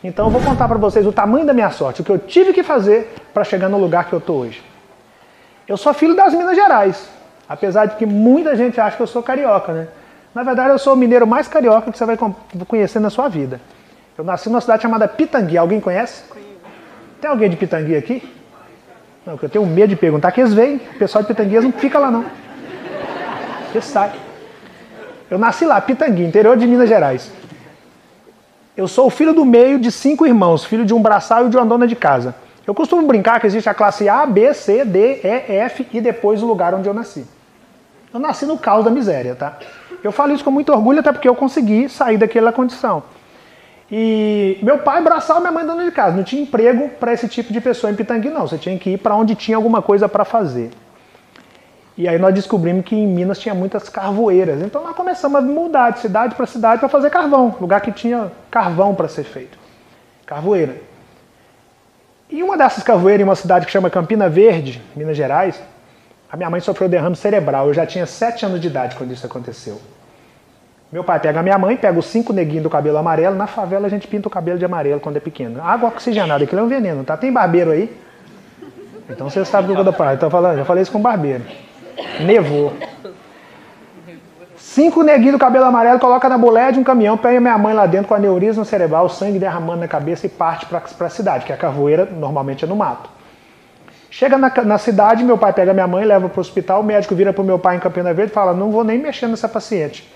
Então eu vou contar para vocês o tamanho da minha sorte, o que eu tive que fazer para chegar no lugar que eu estou hoje. Eu sou filho das Minas Gerais, apesar de que muita gente acha que eu sou carioca, né? Na verdade eu sou o mineiro mais carioca que você vai conhecer na sua vida. Eu nasci numa cidade chamada Pitangui, alguém conhece? Tem alguém de Pitangui aqui? Não, porque eu tenho medo de perguntar, que eles vêm, o pessoal de Pitangui não fica lá não. Eles saem. Eu nasci lá, Pitangui, interior de Minas Gerais. Eu sou o filho do meio de 5 irmãos, filho de um braçal e de uma dona de casa. Eu costumo brincar que existe a classe A, B, C, D, E, F e depois o lugar onde eu nasci. Eu nasci no caos da miséria, tá? Eu falo isso com muito orgulho, até porque eu consegui sair daquela condição. E meu pai braçal e minha mãe dona de casa. Não tinha emprego para esse tipo de pessoa em Pitangui, não. Você tinha que ir para onde tinha alguma coisa para fazer. E aí nós descobrimos que em Minas tinha muitas carvoeiras. Então nós começamos a mudar de cidade para fazer carvão. Lugar que tinha carvão para ser feito. Carvoeira. E uma dessas carvoeiras, em uma cidade que chama Campina Verde, Minas Gerais, a minha mãe sofreu derrame cerebral. Eu já tinha 7 anos de idade quando isso aconteceu. Meu pai pega a minha mãe, pega os 5 neguinhos do cabelo amarelo. Na favela a gente pinta o cabelo de amarelo quando é pequeno. Água oxigenada, aquilo é um veneno, tá? Tem barbeiro aí? Então você sabe do que eu tô falando. Já falei isso com o barbeiro. Nevou. 5 neguinhos do cabelo amarelo, coloca na boleia de um caminhão, pega minha mãe lá dentro com aneurisma cerebral, sangue derramando na cabeça e parte para a cidade, que a carvoeira normalmente é no mato. Chega na cidade, meu pai pega minha mãe, leva para o hospital, o médico vira para o meu pai em Campina Verde e fala, não vou nem mexer nessa paciente,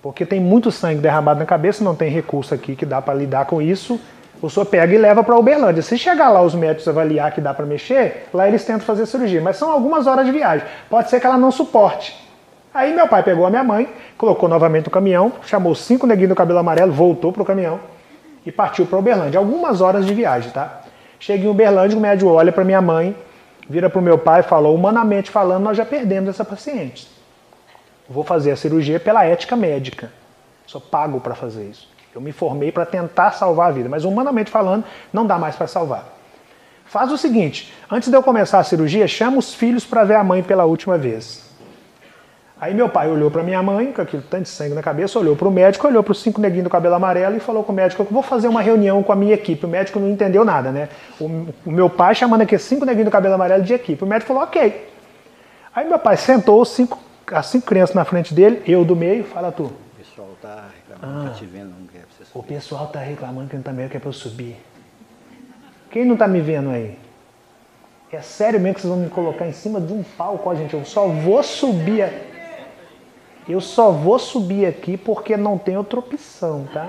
porque tem muito sangue derramado na cabeça, não tem recurso aqui que dá para lidar com isso, o senhor pega e leva para Uberlândia. Se chegar lá os médicos avaliar que dá para mexer, lá eles tentam fazer cirurgia, mas são algumas horas de viagem, pode ser que ela não suporte. Aí meu pai pegou a minha mãe, colocou novamente no caminhão, chamou 5 neguinhos do cabelo amarelo, voltou pro caminhão e partiu para Uberlândia. Algumas horas de viagem, tá? Chega em Uberlândia, o médico olha para minha mãe, vira pro meu pai e falou, humanamente falando, nós já perdemos essa paciente. Vou fazer a cirurgia pela ética médica. Sou pago para fazer isso. Eu me formei para tentar salvar a vida, mas humanamente falando, não dá mais para salvar. Faz o seguinte, antes de eu começar a cirurgia, chama os filhos para ver a mãe pela última vez. Aí meu pai olhou para minha mãe, com aquele tanto de sangue na cabeça, olhou para o médico, olhou para os 5 neguinhos do cabelo amarelo e falou com o médico, eu vou fazer uma reunião com a minha equipe. O médico não entendeu nada, né? O meu pai chamando aqueles 5 neguinhos do cabelo amarelo de equipe. O médico falou, ok. Aí meu pai sentou as 5 crianças na frente dele, eu do meio, fala tu. O pessoal tá reclamando, tá te vendo, não quer pra você subir. O pessoal tá reclamando que não tá meio que é para eu subir. Quem não tá me vendo aí? É sério mesmo que vocês vão me colocar em cima de um palco, ó, gente? Eu só vou subir aqui porque não tem outra opção, tá?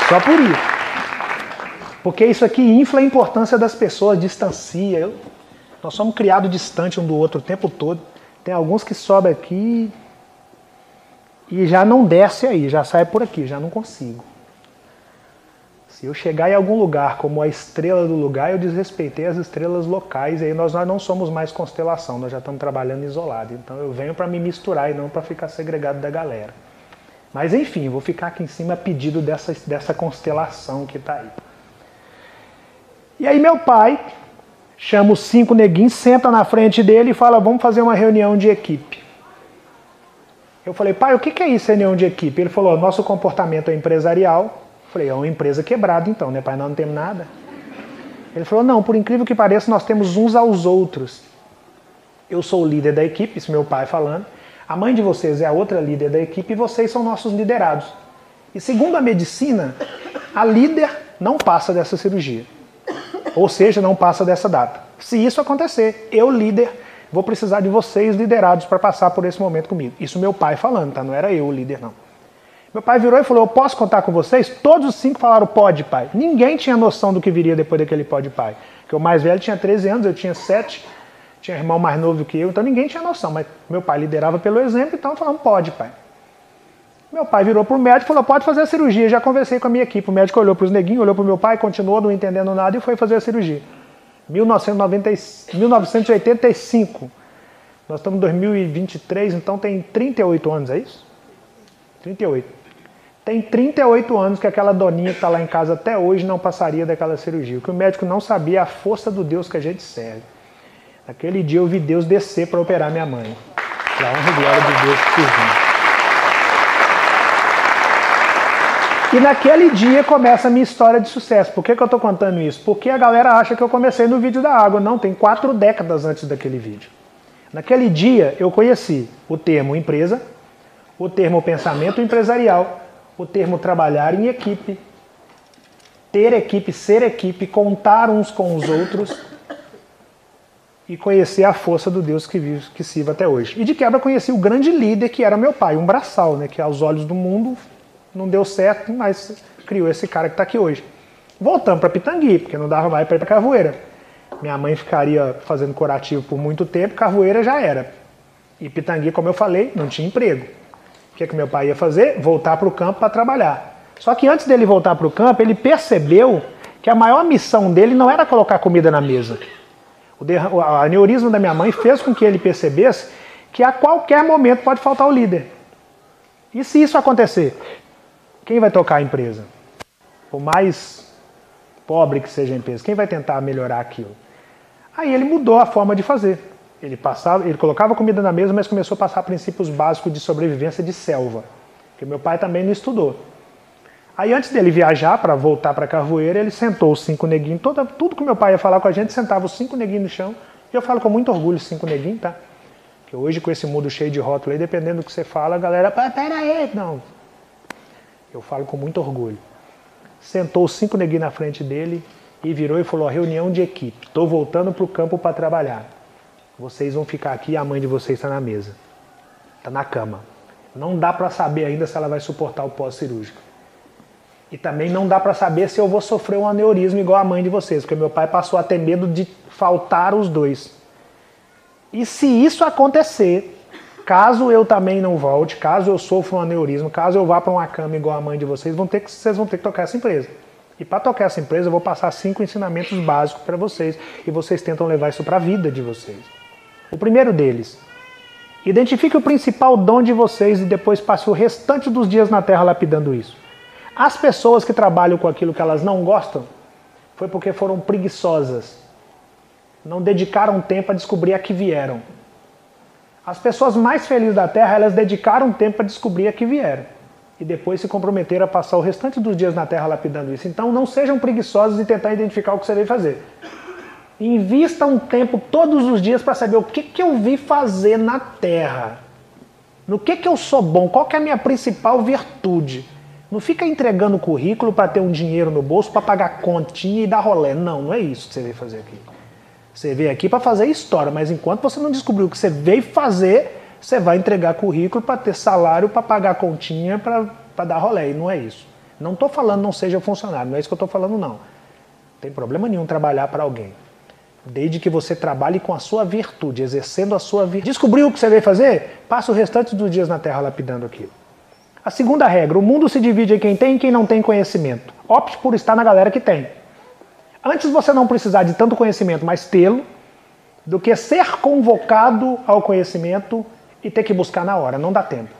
Só por isso. Porque isso aqui infla a importância das pessoas, distancia. Nós somos criados distante um do outro o tempo todo. Tem alguns que sobem aqui e já não desce aí, já sai por aqui, já não consigo. Se eu chegar em algum lugar como a estrela do lugar, eu desrespeitei as estrelas locais, e aí nós não somos mais constelação, nós já estamos trabalhando isolado. Então eu venho para me misturar e não para ficar segregado da galera. Mas enfim, vou ficar aqui em cima a pedido dessa constelação que está aí. E aí meu pai chama os 5 neguinhos, senta na frente dele e fala, vamos fazer uma reunião de equipe. Eu falei, pai, o que é isso, reunião de equipe? Ele falou, nosso comportamento é empresarial. Eu falei, é uma empresa quebrada então, né, pai? Nós não temos nada. Ele falou, não, por incrível que pareça, nós temos uns aos outros. Eu sou o líder da equipe, isso meu pai falando. A mãe de vocês é a outra líder da equipe e vocês são nossos liderados. E segundo a medicina, a líder não passa dessa cirurgia. Ou seja, não passa dessa data. Se isso acontecer, eu, líder, vou precisar de vocês liderados para passar por esse momento comigo. Isso meu pai falando, tá? Não era eu o líder, não. Meu pai virou e falou, eu posso contar com vocês? Todos os 5 falaram, pode, pai. Ninguém tinha noção do que viria depois daquele pode, pai. Porque o mais velho tinha 13 anos, eu tinha 7, tinha irmão mais novo que eu, então ninguém tinha noção. Mas meu pai liderava pelo exemplo, então falando, pode, pai. Meu pai virou para o médico e falou, pode fazer a cirurgia. Já conversei com a minha equipe. O médico olhou para os neguinhos, olhou para o meu pai, continuou não entendendo nada e foi fazer a cirurgia. 1985. Nós estamos em 2023, então tem 38 anos, é isso? 38. Tem 38 anos que aquela doninha que está lá em casa até hoje não passaria daquela cirurgia. O que o médico não sabia é a força do Deus que a gente serve. Naquele dia eu vi Deus descer para operar minha mãe. Para a honra e glória de Deus por mim. E naquele dia começa a minha história de sucesso. Por que eu estou contando isso? Porque a galera acha que eu comecei no vídeo da água. Não, tem 4 décadas antes daquele vídeo. Naquele dia eu conheci o termo empresa, o termo pensamento empresarial, o termo trabalhar em equipe, ter equipe, ser equipe, contar uns com os outros e conhecer a força do Deus que vive, que sirva até hoje. E de quebra conheci o grande líder que era meu pai, um braçal, né, que aos olhos do mundo não deu certo, mas criou esse cara que está aqui hoje. Voltamos para Pitangui, porque não dava mais para ir para Carvoeira. Minha mãe ficaria fazendo curativo por muito tempo, Carvoeira já era. E Pitangui, como eu falei, não tinha emprego. O que meu pai ia fazer? Voltar para o campo para trabalhar. Só que antes dele voltar para o campo, ele percebeu que a maior missão dele não era colocar comida na mesa. O aneurisma da minha mãe fez com que ele percebesse que a qualquer momento pode faltar o líder. E se isso acontecer? Quem vai tocar a empresa? Por mais pobre que seja a empresa, quem vai tentar melhorar aquilo? Aí ele mudou a forma de fazer. Ele colocava comida na mesa, mas começou a passar princípios básicos de sobrevivência de selva. Porque meu pai também não estudou. Aí antes dele viajar para voltar para Carvoeira, ele sentou os 5 neguinhos, tudo que meu pai ia falar com a gente, sentava os 5 neguinhos no chão. E eu falo com muito orgulho 5 neguinhos, tá? Porque hoje com esse mundo cheio de rótulo aí, dependendo do que você fala, a galera, pera aí, não. Eu falo com muito orgulho. Sentou os 5 neguinhos na frente dele e virou e falou, reunião de equipe, estou voltando para o campo para trabalhar. Vocês vão ficar aqui e a mãe de vocês está na mesa. Está na cama. Não dá para saber ainda se ela vai suportar o pós-cirúrgico. E também não dá para saber se eu vou sofrer um aneurisma igual a mãe de vocês, porque meu pai passou a ter medo de faltar os 2. E se isso acontecer, caso eu também não volte, caso eu sofra um aneurisma, caso eu vá para uma cama igual a mãe de vocês, vocês vão ter que tocar essa empresa. E para tocar essa empresa eu vou passar 5 ensinamentos básicos para vocês, e vocês tentam levar isso para a vida de vocês. O primeiro deles, identifique o principal dom de vocês e depois passe o restante dos dias na Terra lapidando isso. As pessoas que trabalham com aquilo que elas não gostam, foi porque foram preguiçosas. Não dedicaram tempo a descobrir a que vieram. As pessoas mais felizes da Terra, elas dedicaram tempo a descobrir a que vieram. E depois se comprometeram a passar o restante dos dias na Terra lapidando isso. Então não sejam preguiçosos em tentar identificar o que você veio fazer. Invista um tempo todos os dias para saber o que eu vim fazer na Terra. No que eu sou bom, qual que é a minha principal virtude. Não fica entregando currículo para ter um dinheiro no bolso, para pagar continha e dar rolê. Não, não é isso que você veio fazer aqui. Você veio aqui para fazer história, mas enquanto você não descobriu o que você veio fazer, você vai entregar currículo para ter salário, para pagar continha, para dar rolê. E não é isso. Não estou falando não seja funcionário, não é isso que eu estou falando não. Não tem problema nenhum trabalhar para alguém. Desde que você trabalhe com a sua virtude, exercendo a sua virtude. Descobriu o que você veio fazer? Passa o restante dos dias na Terra lapidando aquilo. A segunda regra, o mundo se divide em quem tem e quem não tem conhecimento. Opte por estar na galera que tem. Antes você não precisar de tanto conhecimento, mas tê-lo, do que ser convocado ao conhecimento e ter que buscar na hora, não dá tempo.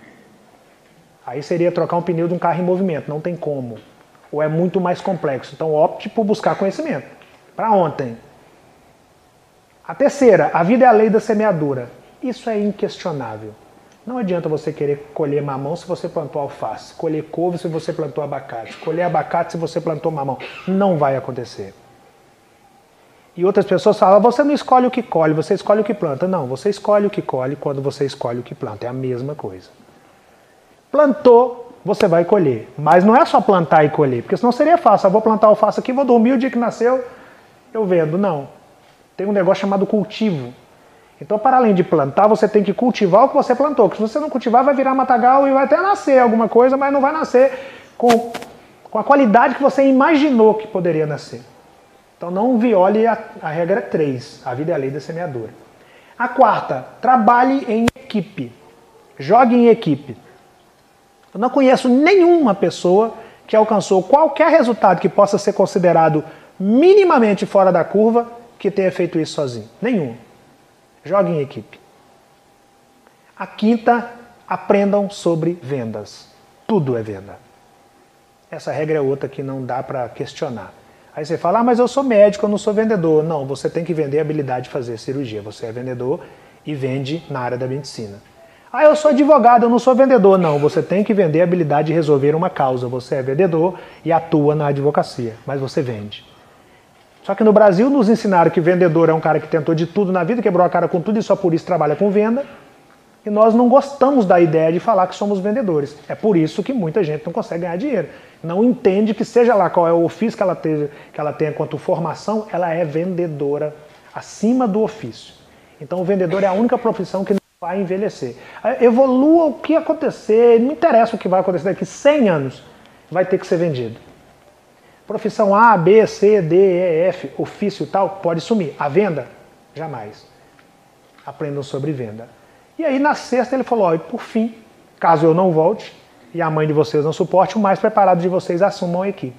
Aí seria trocar um pneu de um carro em movimento, não tem como. Ou é muito mais complexo, então opte por buscar conhecimento. Para ontem. A terceira, a vida é a lei da semeadura. Isso é inquestionável. Não adianta você querer colher mamão se você plantou alface, colher couve se você plantou abacate, colher abacate se você plantou mamão. Não vai acontecer. E outras pessoas falam, você não escolhe o que colhe, você escolhe o que planta. Não, você escolhe o que colhe quando você escolhe o que planta. É a mesma coisa. Plantou, você vai colher. Mas não é só plantar e colher, porque senão seria fácil. Eu vou plantar alface aqui, vou dormir o dia que nasceu, eu vendo. Não. Tem um negócio chamado cultivo. Então, para além de plantar, você tem que cultivar o que você plantou. Porque se você não cultivar, vai virar matagal e vai até nascer alguma coisa, mas não vai nascer com a qualidade que você imaginou que poderia nascer. Então, não viole a regra 3, a vida é a lei da semeadura. A quarta, trabalhe em equipe. Jogue em equipe. Eu não conheço nenhuma pessoa que alcançou qualquer resultado que possa ser considerado minimamente fora da curva que tenha feito isso sozinho. Nenhum. Jogue em equipe. A quinta, aprendam sobre vendas. Tudo é venda. Essa regra é outra que não dá para questionar. Aí você fala, mas eu sou médico, eu não sou vendedor. Não, você tem que vender a habilidade de fazer cirurgia. Você é vendedor e vende na área da medicina. Ah, eu sou advogado, eu não sou vendedor. Não, você tem que vender a habilidade de resolver uma causa. Você é vendedor e atua na advocacia, mas você vende. Só que no Brasil nos ensinaram que vendedor é um cara que tentou de tudo na vida, quebrou a cara com tudo e só por isso trabalha com venda. E nós não gostamos da ideia de falar que somos vendedores. É por isso que muita gente não consegue ganhar dinheiro. Não entende que seja lá qual é o ofício que ela tenha quanto formação, ela é vendedora acima do ofício. Então o vendedor é a única profissão que não vai envelhecer. Evolua o que acontecer, não interessa o que vai acontecer daqui 100 anos, vai ter que ser vendido. Profissão A, B, C, D, E, F, ofício tal, pode sumir. A venda? Jamais. Aprendam sobre venda. E aí na sexta ele falou, ó, por fim, caso eu não volte e a mãe de vocês não suporte, o mais preparado de vocês assumam a equipe.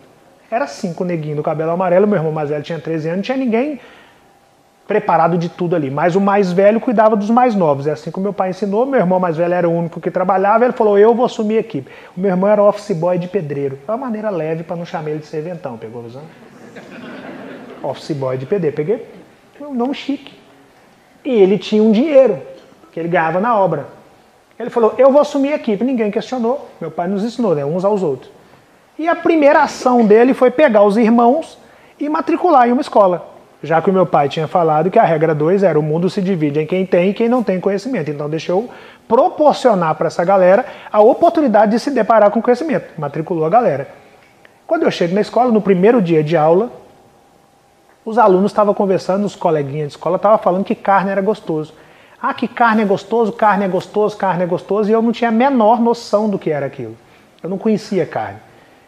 Era 5 neguinhos do cabelo amarelo, meu irmão mais velho tinha 13 anos, não tinha ninguém preparado de tudo ali. Mas o mais velho cuidava dos mais novos. É assim que o meu pai ensinou, meu irmão mais velho era o único que trabalhava, ele falou, eu vou assumir a equipe. O meu irmão era office boy de pedreiro. É uma maneira leve para não chamar ele de serventão, pegou a visão? Office boy de pedreiro, peguei um nome chique. E ele tinha um dinheiro que ele ganhava na obra. Ele falou, eu vou assumir a equipe. Ninguém questionou. Meu pai nos ensinou, né? Uns aos outros. E a primeira ação dele foi pegar os irmãos e matricular em uma escola. Já que o meu pai tinha falado que a regra 2 era o mundo se divide em quem tem e quem não tem conhecimento. Então deixa eu proporcionar para essa galera a oportunidade de se deparar com conhecimento. Matriculou a galera. Quando eu chego na escola, no primeiro dia de aula, os alunos estavam conversando, os coleguinhas de escola estavam falando que carne era gostoso. Ah, que carne é gostoso, carne é gostoso, carne é gostoso, e eu não tinha a menor noção do que era aquilo. Eu não conhecia carne.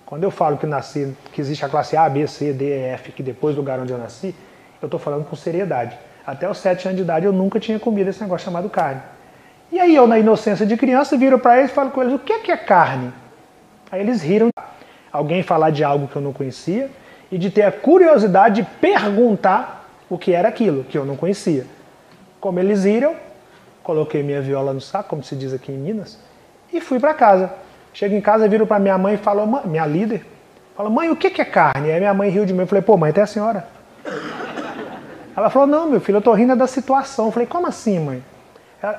Quando eu falo que nasci, que existe a classe A, B, C, D, E, F, que depois do lugar onde eu nasci, eu estou falando com seriedade. Até os 7 anos de idade eu nunca tinha comido esse negócio chamado carne. E aí eu, na inocência de criança, viro para eles e falo com eles, o que é carne? Aí eles riram. Alguém falar de algo que eu não conhecia e de ter a curiosidade de perguntar o que era aquilo, que eu não conhecia. Como eles riram, coloquei minha viola no saco, como se diz aqui em Minas, e fui para casa. Chego em casa, viro para minha mãe e falo, minha líder, falo, mãe, o que é carne? Aí minha mãe riu de mim, eu falei, pô, mãe, até a senhora. Ela falou, não, meu filho, eu tô rindo da situação. Eu falei, como assim, mãe?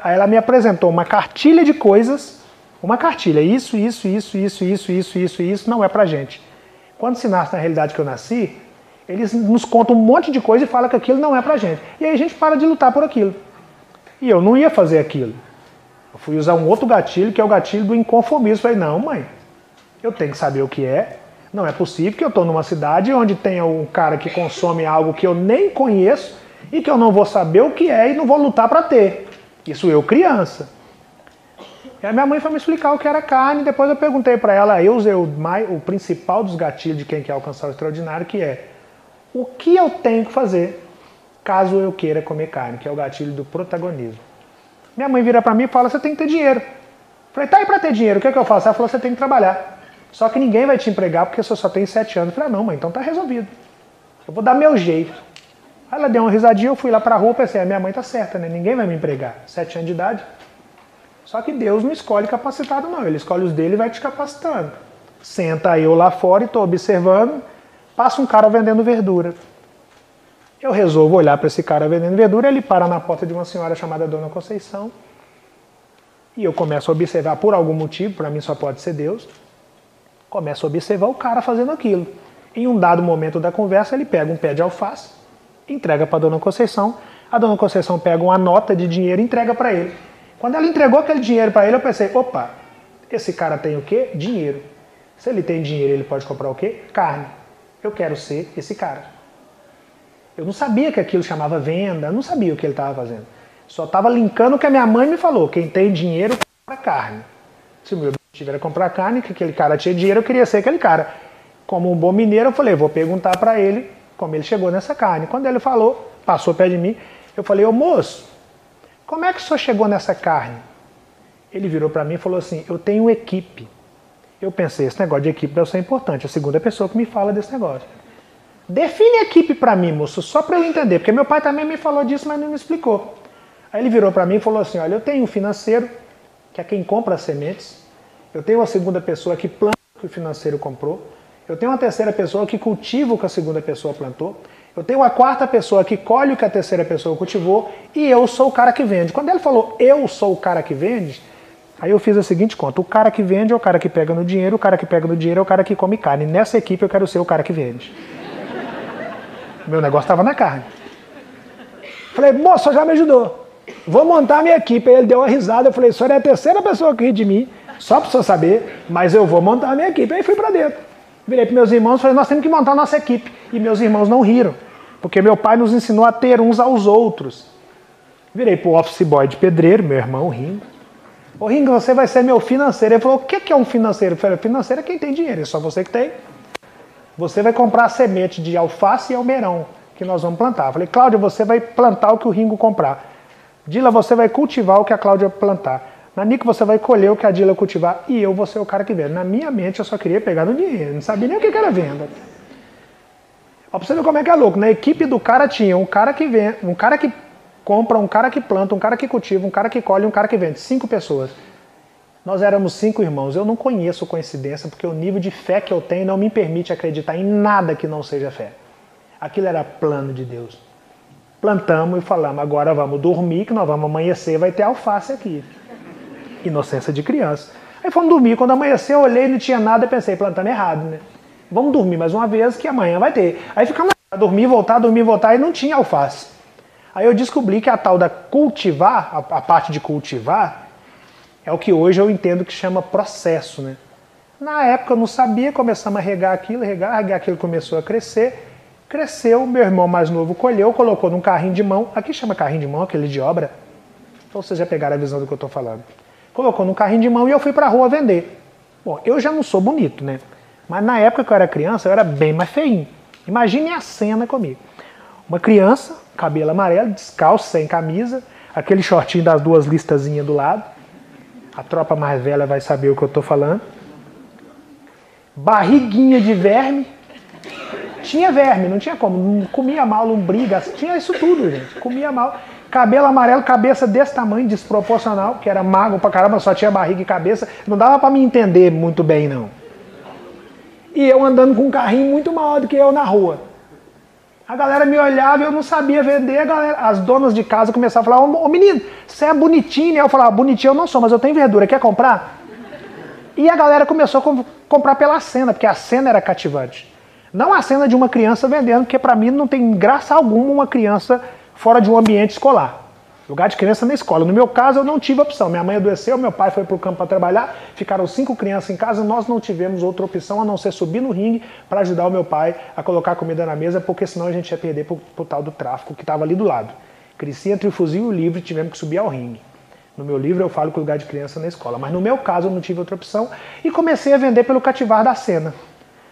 Aí ela me apresentou uma cartilha de coisas, uma cartilha, isso, não é pra gente. Quando se nasce na realidade que eu nasci, eles nos contam um monte de coisa e falam que aquilo não é pra gente. E aí a gente para de lutar por aquilo. E eu não ia fazer aquilo. Eu fui usar um outro gatilho, que é o gatilho do inconformismo. Falei, não, mãe, eu tenho que saber o que é. Não é possível que eu estou numa cidade onde tenha um cara que consome algo que eu nem conheço e que eu não vou saber o que é e não vou lutar para ter. Isso eu, criança. E a minha mãe foi me explicar o que era carne, depois eu perguntei para ela, eu usei o principal dos gatilhos de quem quer alcançar o extraordinário, que é o que eu tenho que fazer caso eu queira comer carne, que é o gatilho do protagonismo. Minha mãe vira para mim e fala, você tem que ter dinheiro. Eu falei, tá aí para ter dinheiro, o que é que eu faço? Ela falou, você tem que trabalhar. Só que ninguém vai te empregar porque você só tem 7 anos. Eu falei, não, mãe, então tá resolvido. Eu vou dar meu jeito. Aí ela deu uma risadinha, eu fui lá pra rua e pensei, a minha mãe tá certa, né? Ninguém vai me empregar. 7 anos de idade. Só que Deus não escolhe capacitado, não. Ele escolhe os dele e vai te capacitando. Senta eu lá fora e tô observando, passa um cara vendendo verdura. Eu resolvo olhar para esse cara vendendo verdura, ele para na porta de uma senhora chamada Dona Conceição. E eu começo a observar por algum motivo, para mim só pode ser Deus. Começo a observar o cara fazendo aquilo. Em um dado momento da conversa, ele pega um pé de alface, entrega para a Dona Conceição. A Dona Conceição pega uma nota de dinheiro e entrega para ele. Quando ela entregou aquele dinheiro para ele, eu pensei, opa, esse cara tem o quê? Dinheiro. Se ele tem dinheiro, ele pode comprar o quê? Carne. Eu quero ser esse cara. Eu não sabia que aquilo chamava venda, eu não sabia o que ele estava fazendo. Só estava linkando o que a minha mãe me falou. Quem tem dinheiro, compra carne. Se o meu tiver a comprar carne, que aquele cara tinha dinheiro, eu queria ser aquele cara. Como um bom mineiro, eu falei, vou perguntar para ele como ele chegou nessa carne. Quando ele falou, passou perto de mim, eu falei, ô moço, como é que o senhor chegou nessa carne? Ele virou para mim e falou assim, eu tenho equipe. Eu pensei, esse negócio de equipe deve ser importante. A segunda pessoa que me fala desse negócio. Define equipe para mim, moço, só para eu entender, porque meu pai também me falou disso, mas não me explicou. Aí ele virou para mim e falou assim, olha, eu tenho um financeiro, que é quem compra as sementes, eu tenho uma segunda pessoa que planta o que o financeiro comprou, eu tenho uma terceira pessoa que cultiva o que a segunda pessoa plantou, eu tenho uma quarta pessoa que colhe o que a terceira pessoa cultivou, e eu sou o cara que vende. Quando ele falou, eu sou o cara que vende, Aí eu fiz a seguinte conta, o cara que vende é o cara que pega no dinheiro, o cara que pega no dinheiro é o cara que come carne. Nessa equipe eu quero ser o cara que vende. Meu negócio estava na carne. Falei, moço, já me ajudou. Vou montar a minha equipe. Aí ele deu uma risada, eu falei, o senhor é a terceira pessoa que ri de mim, só para o senhor saber, mas eu vou montar a minha equipe. Aí fui para dentro. Virei para meus irmãos e falei, nós temos que montar a nossa equipe. E meus irmãos não riram, porque meu pai nos ensinou a ter uns aos outros. Virei para o office boy de pedreiro, meu irmão rindo. Ô Ringo, você vai ser meu financeiro. Ele falou, o que é um financeiro? Eu falei, financeiro é quem tem dinheiro, é só você que tem. Você vai comprar a semente de alface e almeirão que nós vamos plantar. Eu falei, Cláudia, você vai plantar o que o Ringo comprar. Dila, você vai cultivar o que a Cláudia plantar. Nanico, você vai colher o que a Dila cultivar. E eu vou ser o cara que vende. Na minha mente, eu só queria pegar no dinheiro. Não sabia nem o que era venda. Ó, pra você ver como é que é louco. Na equipe do cara tinha um cara que vende, um cara que compra, um cara que planta, um cara que cultiva, um cara que colhe e um cara que vende. 5 pessoas. Nós éramos 5 irmãos. Eu não conheço coincidência, porque o nível de fé que eu tenho não me permite acreditar em nada que não seja fé. Aquilo era plano de Deus. Plantamos e falamos, agora vamos dormir, que nós vamos amanhecer, vai ter alface aqui. Inocência de criança. Aí fomos dormir, quando amanheceu, eu olhei, não tinha nada, pensei, plantamos errado, né? Vamos dormir mais uma vez, que amanhã vai ter. Aí ficamos a dormir, voltar, e não tinha alface. Aí eu descobri que a tal da cultivar, a parte de cultivar, é o que hoje eu entendo que chama processo, né? Na época eu não sabia, começamos a regar aquilo, começou a crescer. Cresceu, meu irmão mais novo colheu, colocou num carrinho de mão. Aqui chama carrinho de mão, aquele de obra. Então vocês já pegaram a visão do que eu estou falando. Colocou num carrinho de mão e eu fui para a rua vender. Bom, eu já não sou bonito, né? Mas na época que eu era criança, eu era bem mais feinho. Imagine a cena comigo. Uma criança, cabelo amarelo, descalço, sem camisa, aquele shortinho das 2 listazinhas do lado. A tropa mais velha vai saber o que eu estou falando. Barriguinha de verme. Tinha verme, não tinha como. Não comia mal, lombriga, tinha isso tudo, gente. Comia mal. Cabelo amarelo, cabeça desse tamanho, desproporcional, que era magro pra caramba, só tinha barriga e cabeça. Não dava pra me entender muito bem, não. E eu andando com um carrinho muito maior do que eu na rua. A galera me olhava e eu não sabia vender. As donas de casa começavam a falar, ô menino, você é bonitinho, né? Eu falava, bonitinho eu não sou, mas eu tenho verdura, quer comprar? E a galera começou a comprar pela cena, porque a cena era cativante. Não a cena de uma criança vendendo, porque para mim não tem graça alguma uma criança fora de um ambiente escolar. Lugar de criança na escola. No meu caso, eu não tive opção. Minha mãe adoeceu, meu pai foi para o campo para trabalhar, ficaram 5 crianças em casa, nós não tivemos outra opção a não ser subir no ringue para ajudar o meu pai a colocar comida na mesa, porque senão a gente ia perder pro tal do tráfico que estava ali do lado. Cresci entre o fuzil e o livro e tivemos que subir ao ringue. No meu livro eu falo que o lugar de criança na escola, mas no meu caso eu não tive outra opção e comecei a vender pelo cativar da cena.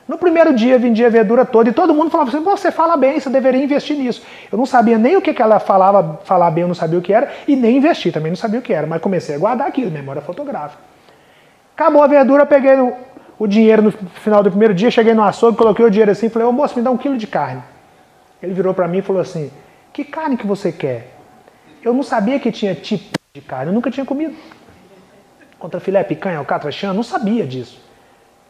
No primeiro dia vendi a verdura toda e todo mundo falava assim, você fala bem, você deveria investir nisso. Eu não sabia nem o que ela falava, falar bem eu não sabia o que era, e nem investir, também não sabia o que era, mas comecei a guardar aquilo, memória fotográfica. Acabou a verdura, peguei o dinheiro no final do primeiro dia, cheguei no açougue, coloquei o dinheiro assim e falei, ô moço, me dá 1 quilo de carne. Ele virou para mim e falou assim, que carne que você quer? Eu não sabia que tinha tipo de carne, eu nunca tinha comido. Contra filé, picanha, alcatra, chã, não sabia disso.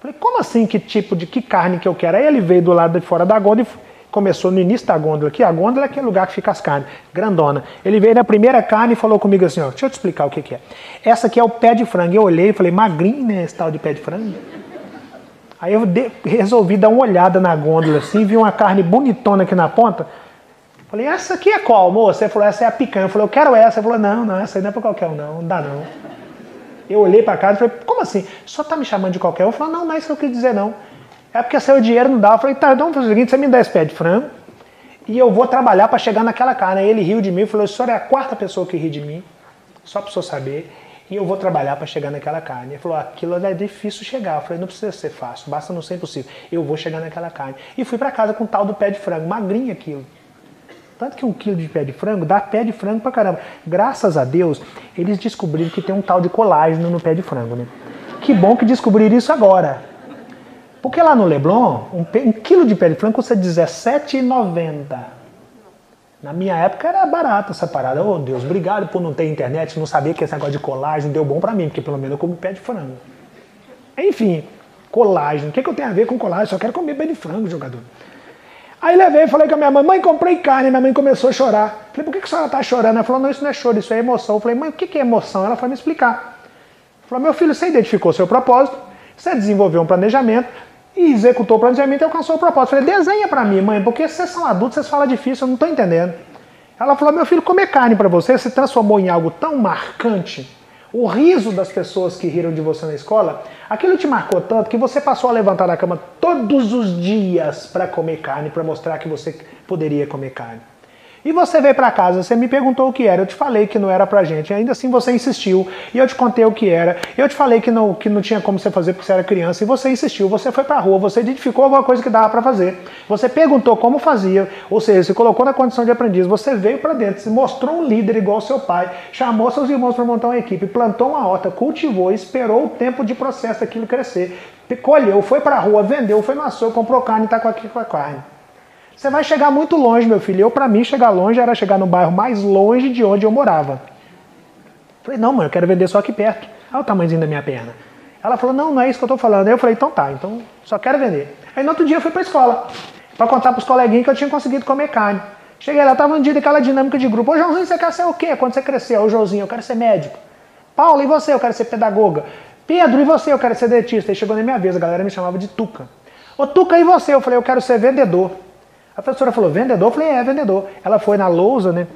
Falei, como assim, que carne que eu quero? Aí ele veio do lado de fora da gôndola e começou no início da gôndola aqui. A gôndola é aquele lugar que fica as carnes, grandona. Ele veio na primeira carne e falou comigo assim, ó, deixa eu te explicar o que é. Essa aqui é o pé de frango. Eu olhei e falei, magrinho, né, esse tal de pé de frango? Aí eu resolvi dar uma olhada na gôndola assim, vi uma carne bonitona aqui na ponta. Falei, essa aqui é qual, moça? Ele falou, essa é a picanha. Eu falei, eu quero essa. Ele falou, não, essa aí não é pra qualquer um, não dá não. Eu olhei para casa e falei, como assim? Só tá me chamando de qualquer um? Eu falei, não é isso que eu quis dizer, não. É porque seu dinheiro não dá. Eu falei, tá, então vamos fazer o seguinte, você me dá esse pé de frango e eu vou trabalhar para chegar naquela carne. Aí ele riu de mim e falou, o senhor é a 4ª pessoa que ri de mim, só para o senhor saber, e eu vou trabalhar para chegar naquela carne. Ele falou, aquilo é difícil chegar. Eu falei, não precisa ser fácil, basta não ser impossível. Eu vou chegar naquela carne. E fui para casa com o tal do pé de frango, magrinho aquilo. Tanto que 1 quilo de pé de frango dá pé de frango pra caramba. Graças a Deus, eles descobriram que tem um tal de colágeno no pé de frango, né? Que bom que descobriram isso agora. Porque lá no Leblon, 1 quilo de pé de frango custa R$17,90. Na minha época era barato essa parada. Oh Deus, obrigado por não ter internet, não sabia que esse negócio de colágeno deu bom pra mim, porque pelo menos eu como pé de frango. Enfim, colágeno. O que eu tenho a ver com colágeno? Só quero comer pé de frango, jogador. Aí levei e falei com a minha mãe, mãe, comprei carne. Minha mãe começou a chorar. Falei, por que a senhora está chorando? Ela falou, não, isso não é choro, isso é emoção. Eu falei, mãe, o que é emoção? Ela foi me explicar. Falou, meu filho, você identificou seu propósito, você desenvolveu um planejamento, e executou o planejamento e alcançou o propósito. Eu falei, desenha pra mim, mãe, porque vocês são adultos, vocês falam difícil, eu não tô entendendo. Ela falou, meu filho, comer carne pra você se transformou em algo tão marcante, o riso das pessoas que riram de você na escola, aquilo te marcou tanto que você passou a levantar da cama todos os dias para comer carne, para mostrar que você poderia comer carne. E você veio para casa, você me perguntou o que era, eu te falei que não era pra gente, e ainda assim você insistiu, e eu te contei o que era, eu te falei que não tinha como você fazer porque você era criança, e você insistiu, você foi pra rua, você identificou alguma coisa que dava para fazer, você perguntou como fazia, ou seja, se colocou na condição de aprendiz, você veio para dentro, se mostrou um líder igual seu pai, chamou seus irmãos para montar uma equipe, plantou uma horta, cultivou, esperou o tempo de processo daquilo crescer, colheu, foi pra rua, vendeu, foi no açougue, comprou carne e tá com a carne. Você vai chegar muito longe, meu filho. Para mim, chegar longe era chegar no bairro mais longe de onde eu morava. Falei, não, mãe, eu quero vender só aqui perto. Olha o tamanhozinho da minha perna. Ela falou, não, não é isso que eu tô falando. Aí eu falei, então tá, então só quero vender. Aí no outro dia eu fui pra escola, para contar pros coleguinhas que eu tinha conseguido comer carne. Cheguei lá, tava um dia daquela dinâmica de grupo. Ô, Joãozinho, você quer ser o quê quando você crescer? Ô, Joãozinho, eu quero ser médico. Paulo, e você? Eu quero ser pedagoga. Pedro, e você? Eu quero ser dentista. Aí chegou na minha vez, a galera me chamava de Tuca. Ô, Tuca, e você? Eu falei, eu quero ser vendedor. A professora falou, vendedor? Eu falei, é, vendedor. Ela foi na lousa, né?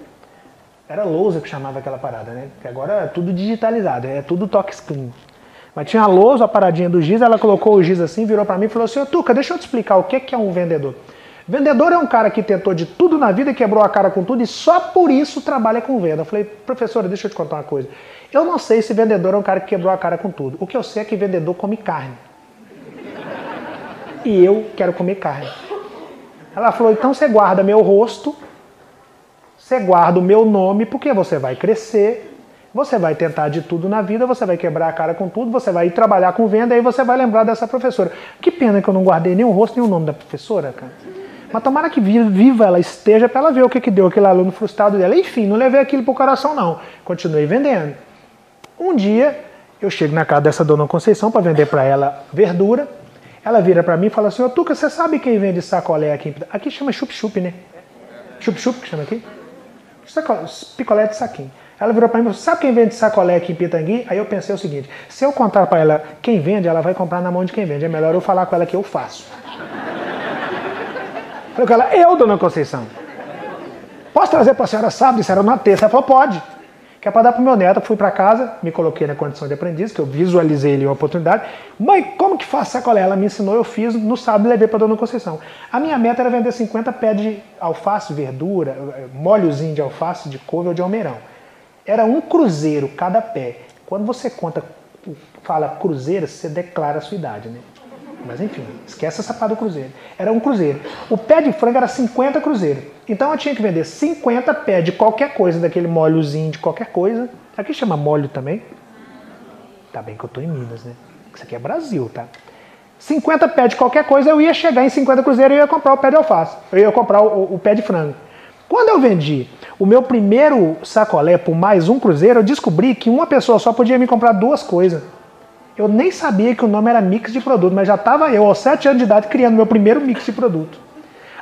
Era lousa que chamava aquela parada, né? Porque agora é tudo digitalizado, é tudo touchscreen. Mas tinha a lousa, a paradinha do giz, ela colocou o giz assim, virou pra mim e falou assim, ô Tuca, deixa eu te explicar o que é um vendedor. Vendedor é um cara que tentou de tudo na vida, quebrou a cara com tudo e só por isso trabalha com venda. Eu falei, professora, deixa eu te contar uma coisa. Eu não sei se vendedor é um cara que quebrou a cara com tudo. O que eu sei é que vendedor come carne. E eu quero comer carne. Ela falou, então você guarda meu rosto, você guarda o meu nome, porque você vai crescer, você vai tentar de tudo na vida, você vai quebrar a cara com tudo, você vai ir trabalhar com venda, aí você vai lembrar dessa professora. Que pena que eu não guardei nem o rosto, nem o nome da professora, cara. Mas tomara que viva ela esteja para ela ver o que deu aquele aluno frustrado dela. Enfim, não levei aquilo pro coração não, continuei vendendo. Um dia, eu chego na casa dessa dona Conceição para vender para ela verdura. Ela vira pra mim e fala assim, ô Tuca, você sabe quem vende sacolé aqui? Aqui chama chup-chup, né? Chup-chup que chama aqui? Picolé de saquinho. Ela virou pra mim e falou, sabe quem vende sacolé aqui em Pitangui? Aí eu pensei o seguinte, se eu contar pra ela quem vende, ela vai comprar na mão de quem vende. É melhor eu falar com ela que eu faço. Falei com ela, eu, dona Conceição, posso trazer pra senhora sábado? Isso era na terça. Ela falou, pode. Que é para dar pro meu neto, fui para casa, me coloquei na condição de aprendiz, que eu visualizei ali uma oportunidade. Mãe, como que faz sacolé? Ela me ensinou, eu fiz, no sábado levei para dona Conceição. A minha meta era vender 50 pés de alface, verdura, molhozinho de alface, de couve ou de almeirão. Era um cruzeiro cada pé. Quando você fala cruzeiro, você declara a sua idade, né? Mas enfim, esquece essa parte do cruzeiro. Era um cruzeiro. O pé de frango era 50 cruzeiros. Então eu tinha que vender 50 pés de qualquer coisa, daquele molhozinho de qualquer coisa. Aqui chama molho também. Tá bem que eu tô em Minas, né? Isso aqui é Brasil, tá? 50 pés de qualquer coisa, eu ia chegar em 50 cruzeiros e eu ia comprar o pé de alface. Eu ia comprar o pé de frango. Quando eu vendi o meu primeiro sacolé por mais um cruzeiro, eu descobri que uma pessoa só podia me comprar duas coisas. Eu nem sabia que o nome era mix de produto, mas já estava eu, aos 7 anos de idade, criando meu primeiro mix de produto.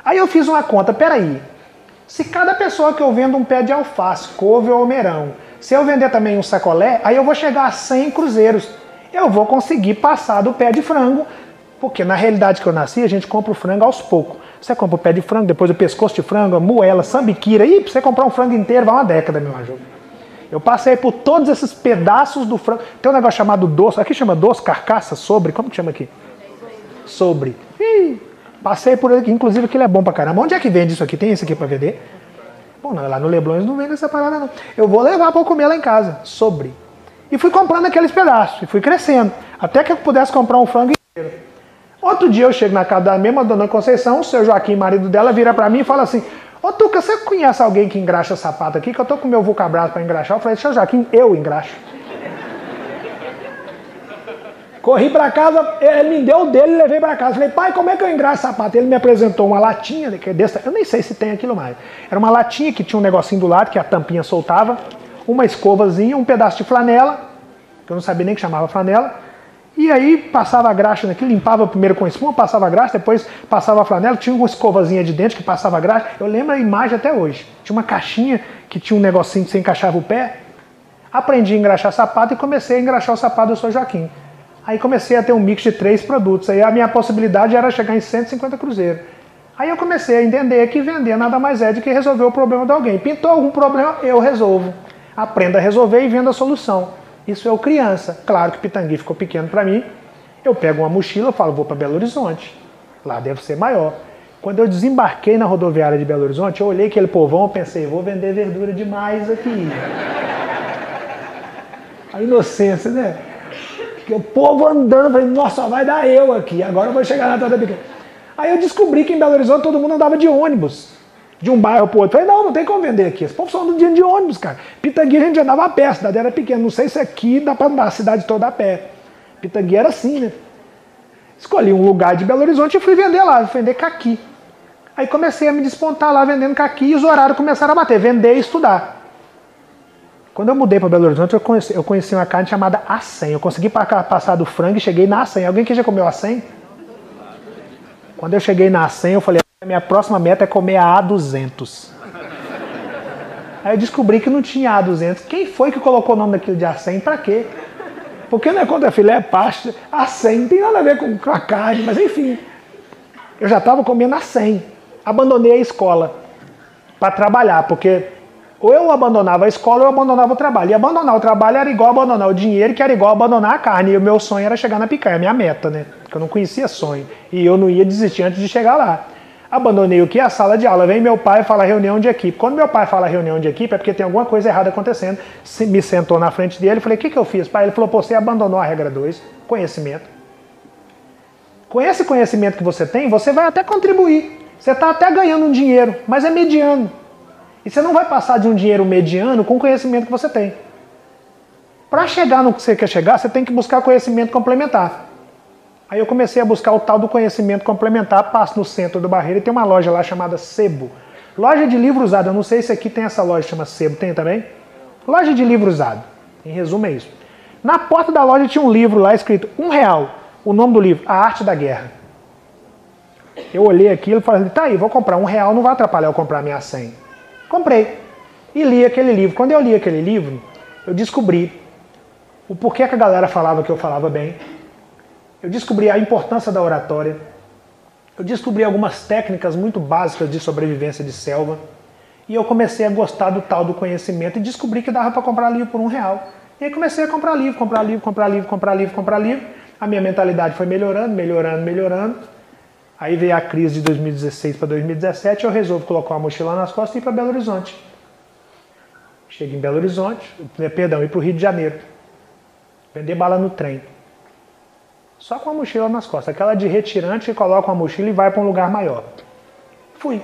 Aí eu fiz uma conta, peraí, se cada pessoa que eu vendo um pé de alface, couve ou almeirão, se eu vender também um sacolé, aí eu vou chegar a 100 cruzeiros. Eu vou conseguir passar do pé de frango, porque na realidade que eu nasci, a gente compra o frango aos poucos. Você compra o pé de frango, depois o pescoço de frango, a moela, sambiquira, e pra você comprar um frango inteiro vai uma década, meu anjo. Eu passei por todos esses pedaços do frango. Tem um negócio chamado doce. Aqui chama doce, carcaça, sobre. Como que chama aqui? Sobre. Passei por aqui. Inclusive aquilo é bom pra caramba. Onde é que vende isso aqui? Tem esse aqui pra vender? Bom, não, lá no Leblon não vende essa parada não. Eu vou levar pra eu comer lá em casa. Sobre. E fui comprando aqueles pedaços. E fui crescendo. Até que eu pudesse comprar um frango inteiro. Outro dia eu chego na casa da mesma dona Conceição. O seu Joaquim, marido dela, vira pra mim e fala assim... Ô Tuca, você conhece alguém que engraxa sapato aqui? Que eu tô com o meu vulcabras para engraxar. Eu falei, seu Joaquim, eu engraxo. Corri para casa, ele me deu o dele e levei para casa. Falei, pai, como é que eu engraxo sapato? Ele me apresentou uma latinha, que é dessa, eu nem sei se tem aquilo mais. Era uma latinha que tinha um negocinho do lado, que a tampinha soltava, uma escovazinha, um pedaço de flanela, que eu não sabia nem que chamava flanela. E aí passava a graxa naquilo, limpava primeiro com espuma, passava a graxa, depois passava a flanela, tinha uma escovazinha de dente que passava a graxa. Eu lembro a imagem até hoje. Tinha uma caixinha que tinha um negocinho que você encaixava o pé. Aprendi a engraxar sapato e comecei a engraxar o sapato do Sr. Joaquim. Aí comecei a ter um mix de 3 produtos. Aí a minha possibilidade era chegar em 150 cruzeiros. Aí eu comecei a entender que vender nada mais é do que resolver o problema de alguém. Pintou algum problema, eu resolvo. Aprenda a resolver e venda a solução. Isso é o criança. Claro que Pitangui ficou pequeno para mim. Eu pego uma mochila e falo, vou para Belo Horizonte. Lá deve ser maior. Quando eu desembarquei na rodoviária de Belo Horizonte, eu olhei aquele povão e pensei, vou vender verdura demais aqui. A inocência, né? Porque o povo andando, falei, nossa, vai dar eu aqui, agora eu vou chegar na Toda Pequena. Aí eu descobri que em Belo Horizonte todo mundo andava de ônibus, de um bairro para o outro. Falei, não tem como vender aqui, esse povo só anda de ônibus, cara. Pitangui a gente andava a pé, a cidade era pequena, não sei se aqui dá para andar a cidade toda a pé. Pitangui era assim, né? Escolhi um lugar de Belo Horizonte e fui vender lá, fui vender caqui. Aí comecei a me despontar lá vendendo caqui e os horários começaram a bater, vender e estudar. Quando eu mudei para Belo Horizonte, eu conheci uma carne chamada acém. Eu consegui passar do frango e cheguei na acém. Alguém que já comeu acém? Quando eu cheguei na acém, eu falei, a minha próxima meta é comer a A200. Aí eu descobri que não tinha A200. Quem foi que colocou o nome daquilo de acém? Pra quê? Porque não é contra filé, é pasta. Acém não tem nada a ver com a carne, mas enfim. Eu já estava comendo acém. Abandonei a escola para trabalhar, porque ou eu abandonava a escola ou eu abandonava o trabalho. E abandonar o trabalho era igual abandonar o dinheiro, que era igual abandonar a carne. E o meu sonho era chegar na picanha, a minha meta, né? Porque eu não conhecia sonho. E eu não ia desistir antes de chegar lá. Abandonei o que? A sala de aula. Vem meu pai falar reunião de equipe. Quando meu pai fala reunião de equipe é porque tem alguma coisa errada acontecendo. Me sentou na frente dele e falei, o que eu fiz, pai? Ele falou, pô, você abandonou a regra 2, conhecimento. Com esse conhecimento que você tem, você vai até contribuir. Você está até ganhando um dinheiro, mas é mediano. E você não vai passar de um dinheiro mediano com o conhecimento que você tem. Para chegar no que você quer chegar, você tem que buscar conhecimento complementar. Aí eu comecei a buscar o tal do conhecimento complementar, passo no centro do Barreiro e tem uma loja lá chamada Sebo. Loja de livro usado, eu não sei se aqui tem essa loja que chama Sebo, tem também? Loja de livro usado, em resumo é isso. Na porta da loja tinha um livro lá escrito R$1, o nome do livro, A Arte da Guerra. Eu olhei aquilo e falei, tá aí, vou comprar R$1, não vai atrapalhar eu comprar minha senha. Comprei e li aquele livro. Quando eu li aquele livro, eu descobri o porquê que a galera falava que eu falava bem. Eu descobri a importância da oratória. Eu descobri algumas técnicas muito básicas de sobrevivência de selva. E eu comecei a gostar do tal do conhecimento e descobri que dava para comprar livro por R$1. E aí comecei a comprar livro, comprar livro, comprar livro, comprar livro, comprar livro. A minha mentalidade foi melhorando, melhorando, melhorando. Aí veio a crise de 2016 para 2017 e eu resolvi colocar uma mochila nas costas e ir para Belo Horizonte. Cheguei em Belo Horizonte, perdão, ir para o Rio de Janeiro. Vender bala no trem. Só com a mochila nas costas. Aquela de retirante que coloca uma mochila e vai para um lugar maior. Fui.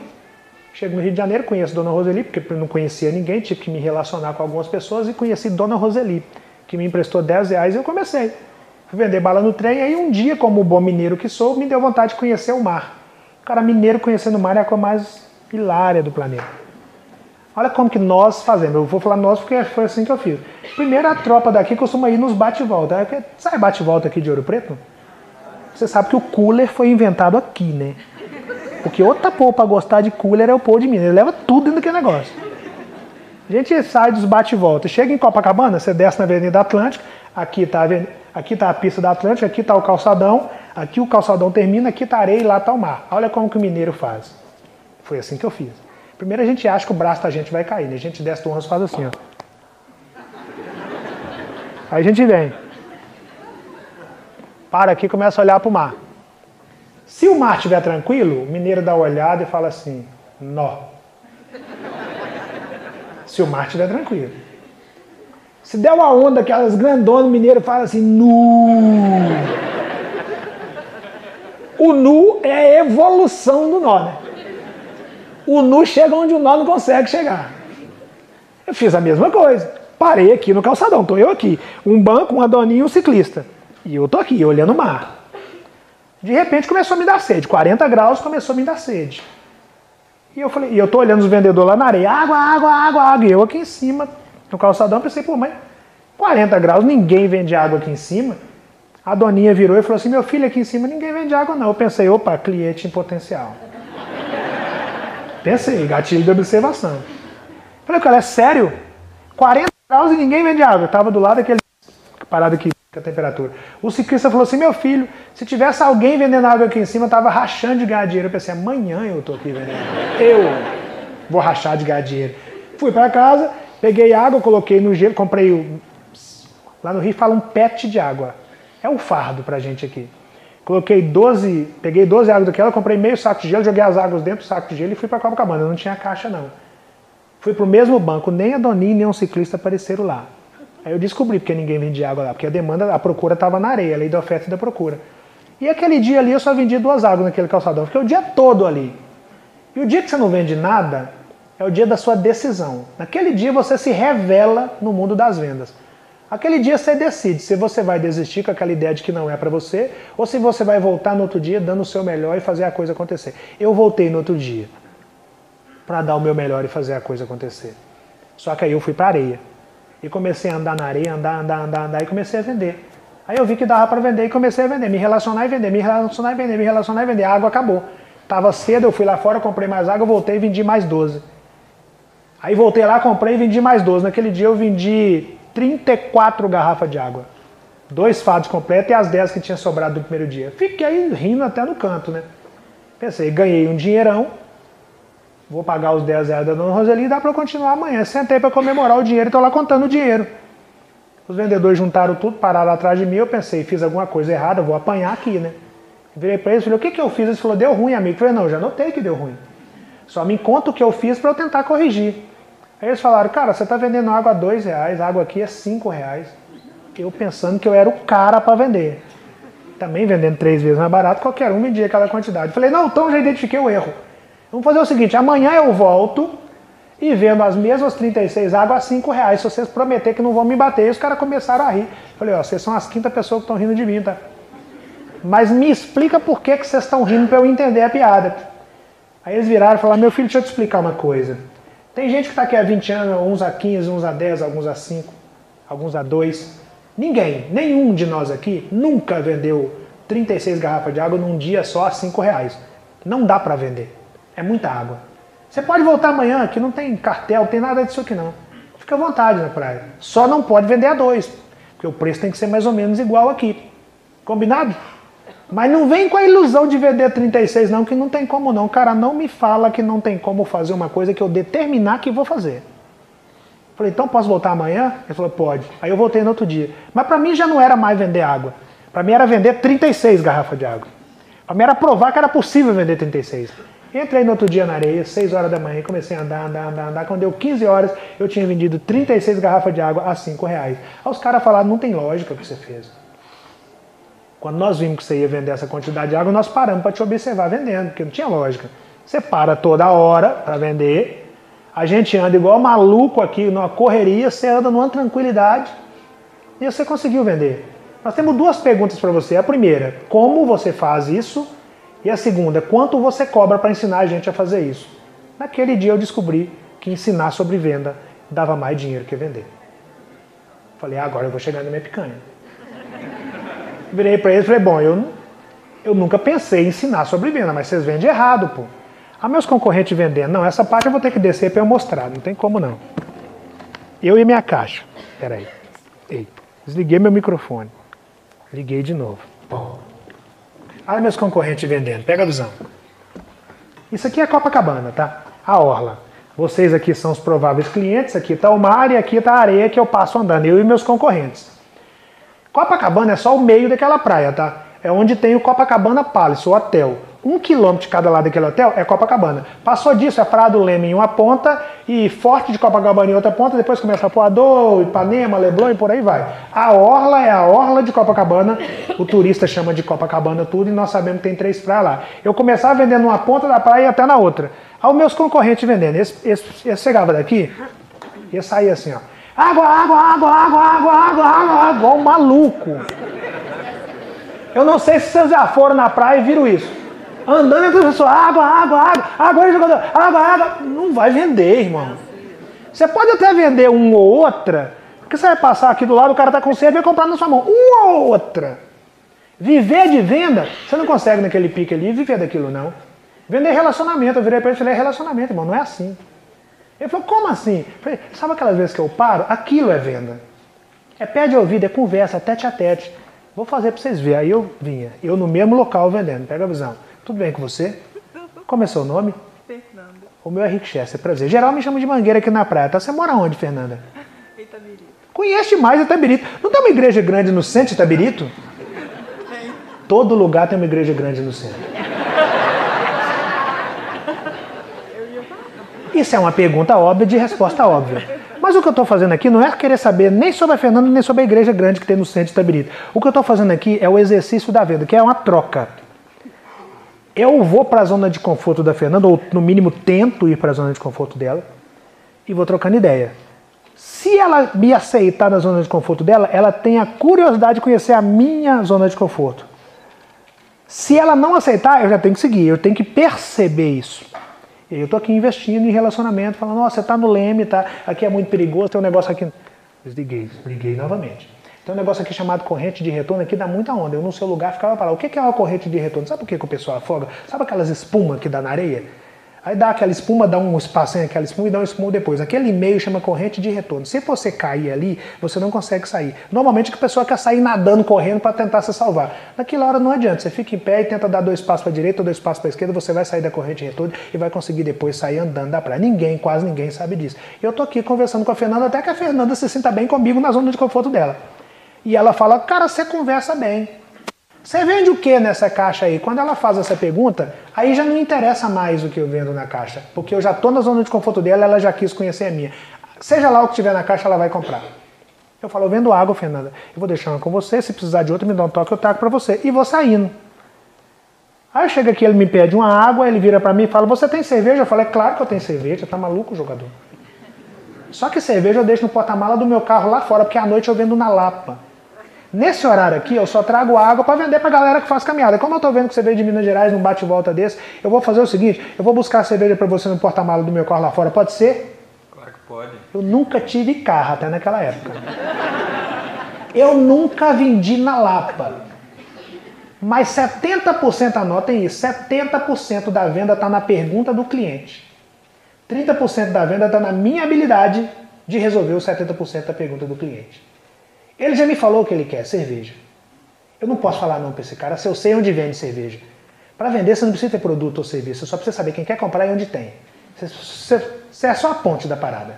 Chego no Rio de Janeiro, conheço Dona Roseli, porque eu não conhecia ninguém, tive que me relacionar com algumas pessoas e conheci Dona Roseli, que me emprestou R$10 e eu comecei. Fui vender bala no trem, aí um dia, como bom mineiro que sou, me deu vontade de conhecer o mar. Cara, mineiro conhecendo o mar é a coisa mais hilária do planeta. Olha como que nós fazemos. Eu vou falar nós porque foi assim que eu fiz. Primeiro, a tropa daqui costuma ir nos bate-volta. Sabe bate-volta aqui de Ouro Preto? Você sabe que o cooler foi inventado aqui, né? Porque outra povo para gostar de cooler é o povo de Minas. Ele leva tudo dentro daquele negócio. A gente sai dos bate-volta. Chega em Copacabana, você desce na Avenida Atlântica. Aqui está a pista da Atlântica, aqui está o calçadão. Aqui o calçadão termina, aqui está a areia e lá está o mar. Olha como que o mineiro faz. Foi assim que eu fiz. Primeiro a gente acha que o braço da gente vai cair, né? A gente desce do ônibus e faz assim, ó. Aí a gente vem. Para aqui e começa a olhar para o mar. Se o mar estiver tranquilo, o mineiro dá uma olhada e fala assim, nó. Se o mar estiver tranquilo. Se der uma onda, aquelas grandonas, o mineiro fala assim, nu. O nu é a evolução do nó, né? O nu chega onde o nó não consegue chegar. Eu fiz a mesma coisa. Parei aqui no calçadão, estou eu aqui. Um banco, uma doninha e um ciclista. E eu estou aqui, olhando o mar. De repente começou a me dar sede. 40 graus começou a me dar sede. E eu falei, e eu estou olhando os vendedores lá na areia. Água, água, água, água. E eu aqui em cima, no calçadão, pensei, pô, mas 40 graus, ninguém vende água aqui em cima. A doninha virou e falou assim, meu filho, aqui em cima ninguém vende água não. Eu pensei, opa, cliente em potencial. Pensei, gatilho de observação. Falei, cara, é sério? 40 graus e ninguém vende água. Eu estava do lado daquele parado aqui com a temperatura. O ciclista falou assim, meu filho, se tivesse alguém vendendo água aqui em cima, eu estava rachando de ganhar dinheiro. Eu pensei, amanhã eu estou aqui vendendo. Eu vou rachar de ganhar dinheiro. Fui para casa, peguei água, coloquei no gelo, comprei... Lá no Rio fala um pet de água. É um fardo pra gente aqui. Peguei 12 águas daquela, comprei meio saco de gelo, joguei as águas dentro do saco de gelo e fui para Copacabana. Não tinha caixa, não. Fui pro mesmo banco, nem a Doninha nem um ciclista apareceram lá. Aí eu descobri porque ninguém vendia água lá, porque a procura estava na areia, a lei da oferta e da procura. E aquele dia ali eu só vendi 2 águas naquele calçadão, fiquei o dia todo ali. E o dia que você não vende nada, é o dia da sua decisão. Naquele dia você se revela no mundo das vendas. Aquele dia você decide se você vai desistir com aquela ideia de que não é para você, ou se você vai voltar no outro dia dando o seu melhor e fazer a coisa acontecer. Eu voltei no outro dia para dar o meu melhor e fazer a coisa acontecer. Só que aí eu fui para areia. E comecei a andar na areia, andar e comecei a vender. Aí eu vi que dava para vender e comecei a vender, me relacionar e vender, me relacionar e vender, me relacionar e vender. A água acabou. Tava cedo, eu fui lá fora, comprei mais água, voltei e vendi mais 12. Aí voltei lá, comprei e vendi mais 12. Naquele dia eu vendi 34 garrafas de água. 2 fardos completos e as 10 que tinha sobrado do primeiro dia. Fiquei rindo até no canto, né? Pensei, ganhei um dinheirão, vou pagar os 10 reais da Dona Roseli e dá para eu continuar amanhã. Sentei para comemorar o dinheiro e estou lá contando o dinheiro. Os vendedores juntaram tudo, pararam atrás de mim, eu pensei, fiz alguma coisa errada, vou apanhar aqui, né? Virei para eles, falei, o que eu fiz? Eles falaram, deu ruim, amigo. Eu falei, não, já notei que deu ruim. Só me conta o que eu fiz para eu tentar corrigir. Aí eles falaram, cara, você está vendendo água a 2 reais, a água aqui é 5 reais. Eu pensando que eu era o cara para vender. Também vendendo 3 vezes mais barato, qualquer um vendia aquela quantidade. Falei, não, então já identifiquei o erro. Vamos fazer o seguinte, amanhã eu volto e vendo as mesmas 36 águas a 5 reais. Se vocês prometerem que não vão me bater. E os caras começaram a rir. Falei, ó, vocês são as 5ª pessoas que estão rindo de mim, tá? Mas me explica por que vocês estão rindo para eu entender a piada. Aí eles viraram e falaram, meu filho, deixa eu te explicar uma coisa. Tem gente que está aqui há 20 anos, uns a 15, uns a 10, alguns a 5, alguns a 2. Ninguém, nenhum de nós aqui, nunca vendeu 36 garrafas de água num dia só a 5 reais. Não dá para vender. É muita água. Você pode voltar amanhã, que não tem cartel, não tem nada disso aqui não. Fica à vontade na praia. Só não pode vender a 2, porque o preço tem que ser mais ou menos igual aqui. Combinado? Mas não vem com a ilusão de vender 36 não, que não tem como não. O cara não me fala que não tem como fazer uma coisa que eu determinar que vou fazer. Falei, então posso voltar amanhã? Ele falou, pode. Aí eu voltei no outro dia. Mas para mim já não era mais vender água. Para mim era vender 36 garrafas de água. Para mim era provar que era possível vender 36. Entrei no outro dia na areia, 6 horas da manhã, comecei a andar. Quando deu 15 horas, eu tinha vendido 36 garrafas de água a 5 reais. Aí os caras falaram, não tem lógica o que você fez. Quando nós vimos que você ia vender essa quantidade de água, nós paramos para te observar vendendo, porque não tinha lógica. Você para toda hora para vender, a gente anda igual maluco aqui, numa correria, você anda numa tranquilidade e você conseguiu vender. Nós temos 2 perguntas para você. A primeira, como você faz isso? E a segunda, quanto você cobra para ensinar a gente a fazer isso? Naquele dia eu descobri que ensinar sobre venda dava mais dinheiro que vender. Falei, agora eu vou chegar na minha picanha. Virei para eles e falei, bom, eu nunca pensei em ensinar sobre venda, mas vocês vendem errado, pô. Ah, meus concorrentes vendendo. Não, essa parte eu vou ter que descer para eu mostrar, não tem como não. Eu e minha caixa. Peraí. Ei, desliguei meu microfone. Liguei de novo. Olha meus concorrentes vendendo, pega a visão. Isso aqui é Copacabana, tá? A orla. Vocês aqui são os prováveis clientes, aqui está o mar e aqui está a areia que eu passo andando, eu e meus concorrentes. Copacabana é só o meio daquela praia, tá? É onde tem o Copacabana Palace, o hotel. 1 quilômetro de cada lado daquele hotel é Copacabana. Passou disso, é Praia do Leme em uma ponta e Forte de Copacabana em outra ponta, depois começa Poador, Ipanema, Leblon e por aí vai. A orla é a orla de Copacabana, o turista chama de Copacabana tudo e nós sabemos que tem 3 praias lá. Eu começava vendendo numa ponta da praia e até na outra. Aí os meus concorrentes vendendo, esse chegava daqui e saía assim, ó. Água, igual um maluco. Eu não sei se vocês já foram na praia e viram isso. Andando entre as pessoas, água, não vai vender, irmão. Você pode até vender uma ou outra, porque você vai passar aqui do lado, o cara tá com sede e vai comprar na sua mão. Uma ou outra. Viver de venda, você não consegue naquele pique ali viver daquilo, não. Vender relacionamento, eu virei pra ele e falei, relacionamento, irmão, não é assim. Ele falou, como assim? Eu falei, sabe aquelas vezes que eu paro? Aquilo é venda. É pé de ouvido, é conversa, tete a tete. Vou fazer para vocês verem. Aí eu vinha, eu no mesmo local vendendo. Pega a visão. Tudo bem com você? Como é seu nome? Fernanda. O meu é Rick Chester, prazer. Geral me chama de Mangueira aqui na praia. Tá? Você mora onde, Fernanda? Itabirito. Conhece demais Itabirito. Não tem uma igreja grande no centro de Itabirito? Tem. Todo lugar tem uma igreja grande no centro. Isso é uma pergunta óbvia de resposta óbvia. Mas o que eu estou fazendo aqui não é querer saber nem sobre a Fernanda, nem sobre a igreja grande que tem no centro de Itabirito. O que eu estou fazendo aqui é o exercício da venda, que é uma troca. Eu vou para a zona de conforto da Fernanda, ou no mínimo tento ir para a zona de conforto dela, e vou trocando ideia. Se ela me aceitar na zona de conforto dela, ela tem a curiosidade de conhecer a minha zona de conforto. Se ela não aceitar, eu já tenho que seguir, eu tenho que perceber isso. E eu estou aqui investindo em relacionamento, falando, nossa, você está no leme, tá? Aqui é muito perigoso, tem um negócio aqui... Desliguei novamente. Tem um negócio aqui chamado corrente de retorno, aqui dá muita onda. Eu no seu lugar ficava para lá. O que é uma corrente de retorno? Sabe por que o pessoal afoga? Sabe aquelas espumas que dá na areia? Aí dá aquela espuma, dá um espacinho naquela espuma e dá um espuma depois. Aquele meio chama corrente de retorno. Se você cair ali, você não consegue sair. Normalmente a pessoa quer sair nadando, correndo para tentar se salvar. Naquela hora não adianta. Você fica em pé e tenta dar 2 passos para a direita ou 2 passos para a esquerda, você vai sair da corrente de retorno e vai conseguir depois sair andando da praia. Ninguém, quase ninguém sabe disso. Eu tô aqui conversando com a Fernanda até que a Fernanda se sinta bem comigo na zona de conforto dela. E ela fala, cara, você conversa bem. Você vende o que nessa caixa aí? Quando ela faz essa pergunta, aí já não interessa mais o que eu vendo na caixa. Porque eu já estou na zona de conforto dela, ela já quis conhecer a minha. Seja lá o que tiver na caixa, ela vai comprar. Eu falo, eu vendo água, Fernanda. Eu vou deixar uma com você, se precisar de outra, me dá um toque, eu trago para você. E vou saindo. Aí chega aqui, ele me pede uma água, ele vira para mim e fala, você tem cerveja? Eu falo, é claro que eu tenho cerveja, tá maluco, jogador? Só que cerveja eu deixo no porta-mala do meu carro lá fora, porque à noite eu vendo na Lapa. Nesse horário aqui, eu só trago água para vender para galera que faz caminhada. Como eu tô vendo que você veio de Minas Gerais num bate-volta desse, eu vou fazer o seguinte, eu vou buscar a cerveja para você no porta-mala do meu carro lá fora, pode ser? Claro que pode. Eu nunca tive carro até naquela época. Eu nunca vendi na Lapa. Mas 70%, anotem isso, 70% da venda está na pergunta do cliente. 30% da venda está na minha habilidade de resolver os 70% da pergunta do cliente. Ele já me falou que ele quer cerveja. Eu não posso falar não para esse cara se eu sei onde vende cerveja. Para vender você não precisa ter produto ou serviço, você só precisa saber quem quer comprar e onde tem. Você é só a ponte da parada.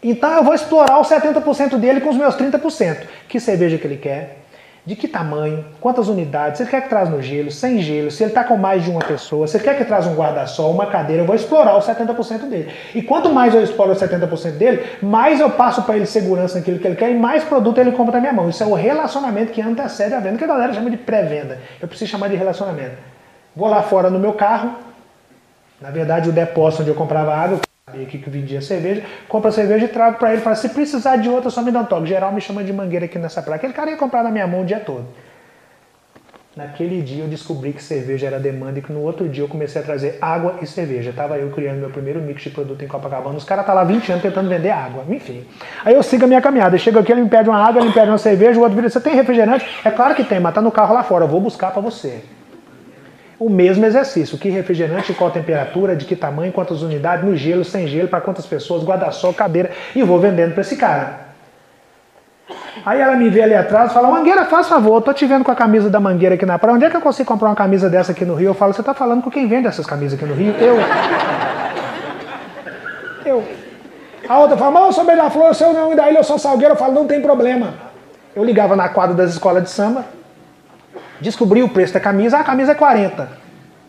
Então eu vou explorar os 70% dele com os meus 30%. Que cerveja que ele quer, de que tamanho, quantas unidades, se ele quer que traz no gelo, sem gelo, se ele está com mais de uma pessoa, se ele quer que traz um guarda-sol, uma cadeira, eu vou explorar os 70% dele. E quanto mais eu exploro os 70% dele, mais eu passo para ele segurança naquilo que ele quer e mais produto ele compra na minha mão. Isso é o relacionamento que antecede a venda, que a galera chama de pré-venda. Eu preciso chamar de relacionamento. Vou lá fora no meu carro, na verdade o depósito onde eu comprava água, sabia que eu vendia cerveja, compro a cerveja e trago para ele e falo, se precisar de outra, só me dá um toque. Geral me chama de Mangueira aqui nessa praia. Aquele cara ia comprar na minha mão o dia todo. Naquele dia eu descobri que cerveja era demanda e que no outro dia eu comecei a trazer água e cerveja. Estava eu criando meu primeiro mix de produto em Copacabana. Os caras estão lá 20 anos tentando vender água. Enfim. Aí eu sigo a minha caminhada. Chego aqui, ele me pede uma água, ele me pede uma cerveja, o outro vira, você tem refrigerante? É claro que tem, mas tá no carro lá fora. Eu vou buscar para você. O mesmo exercício, que refrigerante, qual temperatura, de que tamanho, quantas unidades, no gelo, sem gelo, para quantas pessoas, guarda-sol, cadeira, e vou vendendo para esse cara. Aí ela me vê ali atrás e fala, Mangueira, faz favor, eu tô te vendo com a camisa da Mangueira aqui na praia, onde é que eu consigo comprar uma camisa dessa aqui no Rio? Eu falo, você tá falando com quem vende essas camisas aqui no Rio? Eu. A outra fala, mas eu sou Beija-Flor, eu sou União da Ilha, eu sou Salgueiro. Eu falo, não tem problema. Eu ligava na quadra das escolas de samba, descobri o preço da camisa, a camisa é 40.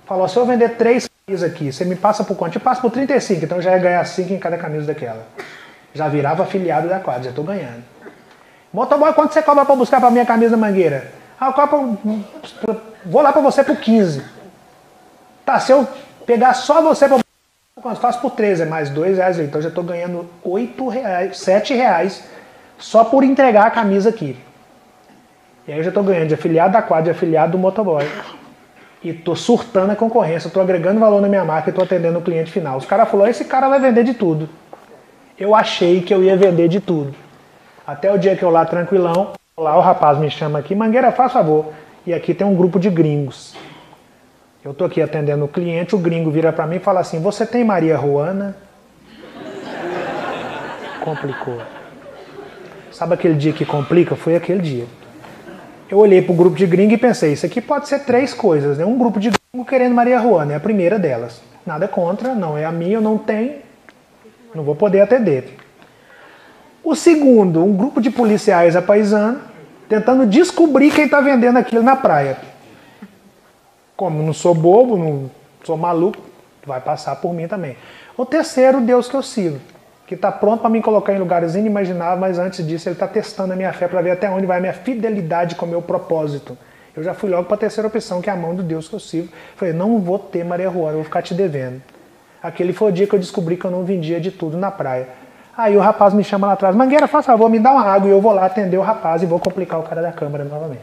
Falou, se eu vender 3 camisas aqui, você me passa por quanto? Eu passo por 35, então eu já ia ganhar 5 em cada camisa daquela. Já virava afiliado da quadra, já estou ganhando. Motoboy, quanto você cobra para buscar para minha camisa Mangueira? Ah, eu cobro, vou lá para você por 15. Tá, se eu pegar só você para quanto? Faço por 13, é mais R$2, então eu já estou ganhando R$8, R$7 só por entregar a camisa aqui. E aí eu já estou ganhando de afiliado da quadra, de afiliado do motoboy. E estou surtando a concorrência, estou agregando valor na minha marca e estou atendendo o cliente final. Os caras falaram, esse cara vai vender de tudo. Eu achei que eu ia vender de tudo. Até o dia que eu lá tranquilão, lá o rapaz me chama aqui, Mangueira, faz favor. E aqui tem um grupo de gringos. Eu estou aqui atendendo o cliente, o gringo vira para mim e fala assim, você tem Maria Juana? complicou. Sabe aquele dia que complica? Foi aquele dia. Eu olhei pro grupo de gringo e pensei, isso aqui pode ser 3 coisas, né? Um grupo de gringo querendo Maria Ruana, é a primeira delas. Nada contra, não é a minha, eu não tenho, não vou poder atender. O segundo, um grupo de policiais apaisanos tentando descobrir quem está vendendo aquilo na praia. Como não sou bobo, não sou maluco, vai passar por mim também. O terceiro, Deus que eu sigo, que está pronto para me colocar em lugares inimagináveis, mas antes disso ele está testando a minha fé para ver até onde vai a minha fidelidade com o meu propósito. Eu já fui logo para a terceira opção, que é a mão do Deus que eu sigo. Falei, não vou ter Maria Ruana, eu vou ficar te devendo. Aquele foi o dia que eu descobri que eu não vendia de tudo na praia. Aí o rapaz me chama lá atrás, Mangueira, faz favor, me dá uma água, e eu vou lá atender o rapaz e vou complicar o cara da câmara novamente.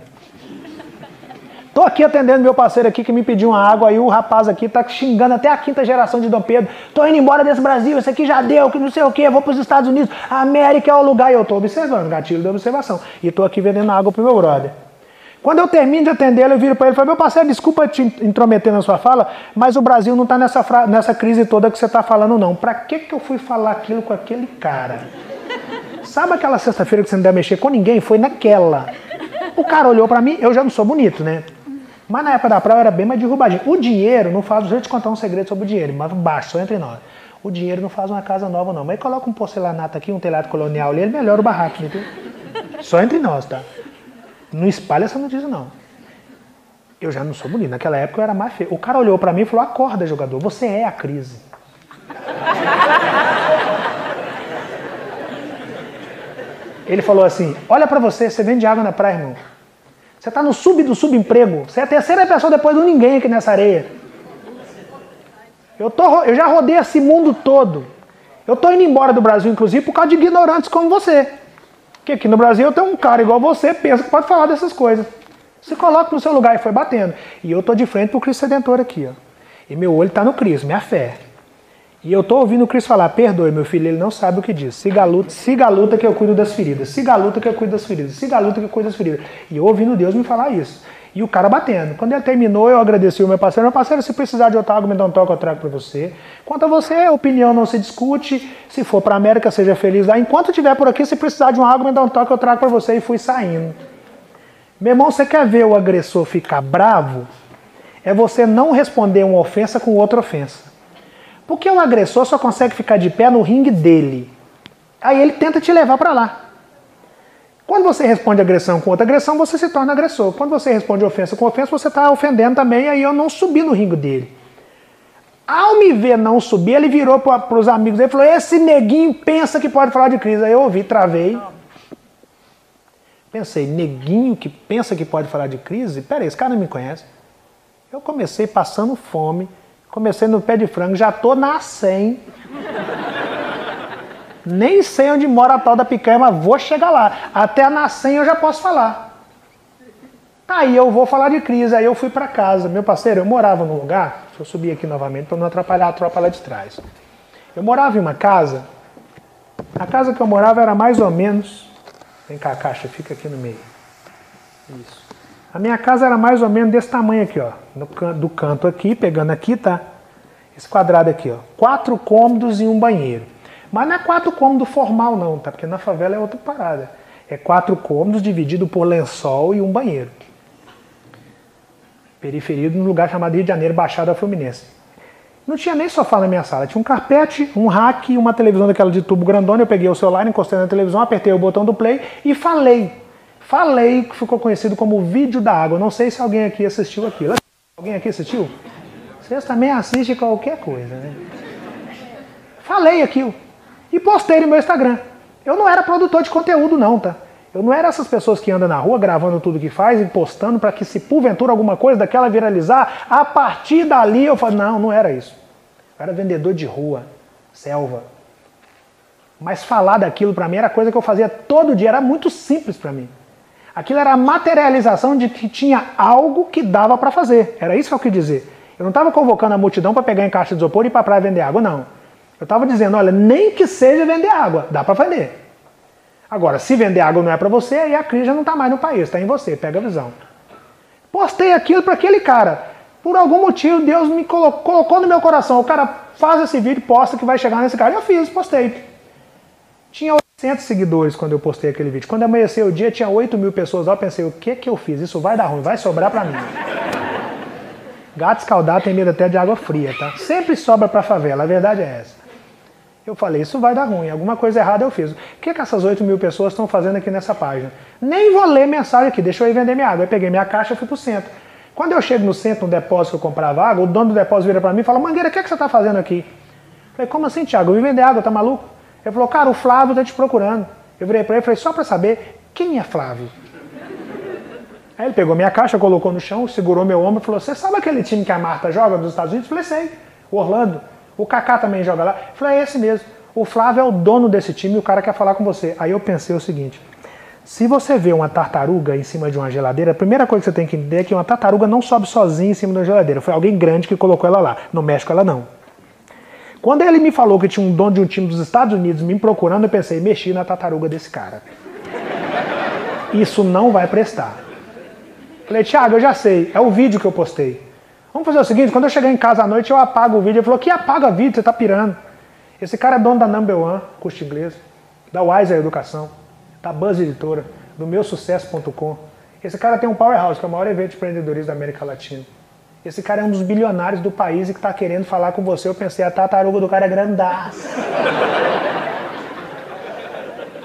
Tô aqui atendendo meu parceiro aqui que me pediu uma água, aí o rapaz aqui tá xingando até a 5ª geração de Dom Pedro. Tô indo embora desse Brasil, isso aqui já deu, que não sei o que, vou pros Estados Unidos, a América é o lugar. E eu tô observando, gatilho de observação. E tô aqui vendendo água pro meu brother. Quando eu termino de atender ele, eu viro para ele e falo, meu parceiro, desculpa te intrometer na sua fala, mas o Brasil não tá nessa crise toda que você tá falando não. Pra que eu fui falar aquilo com aquele cara? Sabe aquela sexta-feira que você não deve mexer com ninguém? Foi naquela. O cara olhou pra mim, eu já não sou bonito, né? Mas na época da praia eu era bem mais derrubadinho. O dinheiro não faz... Deixa eu te contar um segredo sobre o dinheiro, mas baixo, só entre nós. O dinheiro não faz uma casa nova, não. Mas coloca um porcelanato aqui, um telhado colonial ali, ele melhora o barraco, entendeu? Só entre nós, tá? Não espalha essa notícia, não. Eu já não sou bonito. Naquela época eu era mais feio. O cara olhou pra mim e falou, acorda, jogador, você é a crise. Ele falou assim, olha pra você, você vende água na praia, irmão. Você tá no do subemprego. Você é a terceira pessoa depois do ninguém aqui nessa areia. Eu já rodei esse mundo todo. Eu tô indo embora do Brasil, inclusive, por causa de ignorantes como você. Porque aqui no Brasil eu tenho um cara igual você, pensa que pode falar dessas coisas. Se coloca no seu lugar e foi batendo. E eu tô de frente pro Cristo Redentor aqui, ó. E meu olho tá no Cristo, minha fé. E eu tô ouvindo o Cristo falar, perdoe, meu filho, ele não sabe o que diz. Siga a luta que eu cuido das feridas. Siga a luta que eu cuido das feridas. Siga a luta que eu cuido das feridas. E eu ouvindo Deus me falar isso. E o cara batendo. Quando ele terminou, eu agradeci o meu parceiro, se precisar de outra água, me dá um toque, eu trago para você. Quanto a você, a opinião não se discute. Se for para a América, seja feliz lá. Enquanto eu estiver por aqui, se precisar de uma água, me dá um toque, eu trago para você. E fui saindo. Meu irmão, você quer ver o agressor ficar bravo? É você não responder uma ofensa com outra ofensa. Porque o agressor só consegue ficar de pé no ringue dele. Aí ele tenta te levar para lá. Quando você responde agressão com outra agressão, você se torna agressor. Quando você responde ofensa com ofensa, você está ofendendo também, aí eu não subi no ringue dele. Ao me ver não subir, ele virou para os amigos dele e falou, esse neguinho pensa que pode falar de crise. Aí eu ouvi, travei. Pensei, neguinho que pensa que pode falar de crise? Peraí, esse cara não me conhece. Eu comecei passando fome, comecei no pé de frango, já tô na 100. Nem sei onde mora a tal da picanha, mas vou chegar lá. Até a Nascem eu já posso falar. Aí eu vou falar de crise, aí eu fui para casa. Meu parceiro, eu morava num lugar, deixa eu subir aqui novamente para não atrapalhar a tropa lá de trás. Eu morava em uma casa, a casa que eu morava era mais ou menos... Vem cá, caixa, fica aqui no meio. Isso. A minha casa era mais ou menos desse tamanho aqui, ó. Do canto aqui, pegando aqui, tá? Esse quadrado aqui, ó. 4 cômodos e um banheiro. Mas não é 4 cômodos formal não, tá? Porque na favela é outra parada. É 4 cômodos dividido por lençol e um banheiro. Periferia de um lugar chamado Rio de Janeiro, Baixada Fluminense. Não tinha nem sofá na minha sala. Tinha um carpete, um rack e uma televisão daquela de tubo grandona. Eu peguei o celular, encostei na televisão, apertei o botão do play e falei. Falei, que ficou conhecido como o vídeo da água. Não sei se alguém aqui assistiu aquilo. Alguém aqui assistiu? Vocês também assistem qualquer coisa, né? Falei aquilo. E postei no meu Instagram. Eu não era produtor de conteúdo não, tá? Eu não era essas pessoas que andam na rua gravando tudo que faz e postando para que se porventura alguma coisa daquela viralizar, a partir dali eu falei, não era isso. Eu era vendedor de rua, selva. Mas falar daquilo para mim era coisa que eu fazia todo dia, era muito simples para mim. Aquilo era a materialização de que tinha algo que dava para fazer. Era isso que eu quis dizer. Eu não estava convocando a multidão para pegar em caixa de isopor e ir para a praia vender água, não. Eu estava dizendo, olha, nem que seja vender água, dá para vender. Agora, se vender água não é para você, aí a crise já não está mais no país, está em você, pega a visão. Postei aquilo para aquele cara. Por algum motivo, Deus me colocou no meu coração. O cara faz esse vídeo, posta que vai chegar nesse cara. Eu fiz, postei. Tinha 800 seguidores quando eu postei aquele vídeo. Quando amanheceu o dia, tinha 8.000 pessoas lá. Eu pensei, o que eu fiz? Isso vai dar ruim, vai sobrar pra mim. Gato escaldado tem medo até de água fria, tá? Sempre sobra pra favela, a verdade é essa. Eu falei, isso vai dar ruim, alguma coisa errada eu fiz. O que essas 8.000 pessoas estão fazendo aqui nessa página? Nem vou ler mensagem aqui, deixa eu ir vender minha água. Eu peguei minha caixa e fui pro centro. Quando eu chego no centro, no depósito que eu comprava água, o dono do depósito vira pra mim e fala, Mangueira, o que você tá fazendo aqui? Eu falei, como assim, Thiago? Eu vim vender água, tá maluco? Ele falou, cara, o Flávio tá te procurando. Eu virei pra ele e falei, só pra saber, quem é Flávio? Aí ele pegou minha caixa, colocou no chão, segurou meu ombro e falou, você sabe aquele time que a Marta joga dos Estados Unidos? Eu falei, sei, o Orlando. O Kaká também joga lá. Eu falei, é esse mesmo. O Flávio é o dono desse time e o cara quer falar com você. Aí eu pensei o seguinte, se você vê uma tartaruga em cima de uma geladeira, a primeira coisa que você tem que entender é que uma tartaruga não sobe sozinha em cima de uma geladeira. Foi alguém grande que colocou ela lá. No México ela não. Quando ele me falou que tinha um dono de um time dos Estados Unidos me procurando, eu pensei, mexi na tartaruga desse cara. Isso não vai prestar. Falei, Thiago, eu já sei, é o vídeo que eu postei. Vamos fazer o seguinte, quando eu chegar em casa à noite eu apago o vídeo. Ele falou, que apaga vídeo, você tá pirando. Esse cara é dono da Number One, curso inglês, da Wiser Educação, da Buzz Editora, do meusucesso.com. Esse cara tem um Powerhouse, que é o maior evento de empreendedorismo da América Latina. Esse cara é um dos bilionários do país e que está querendo falar com você. Eu pensei, a tartaruga do cara é grandaça.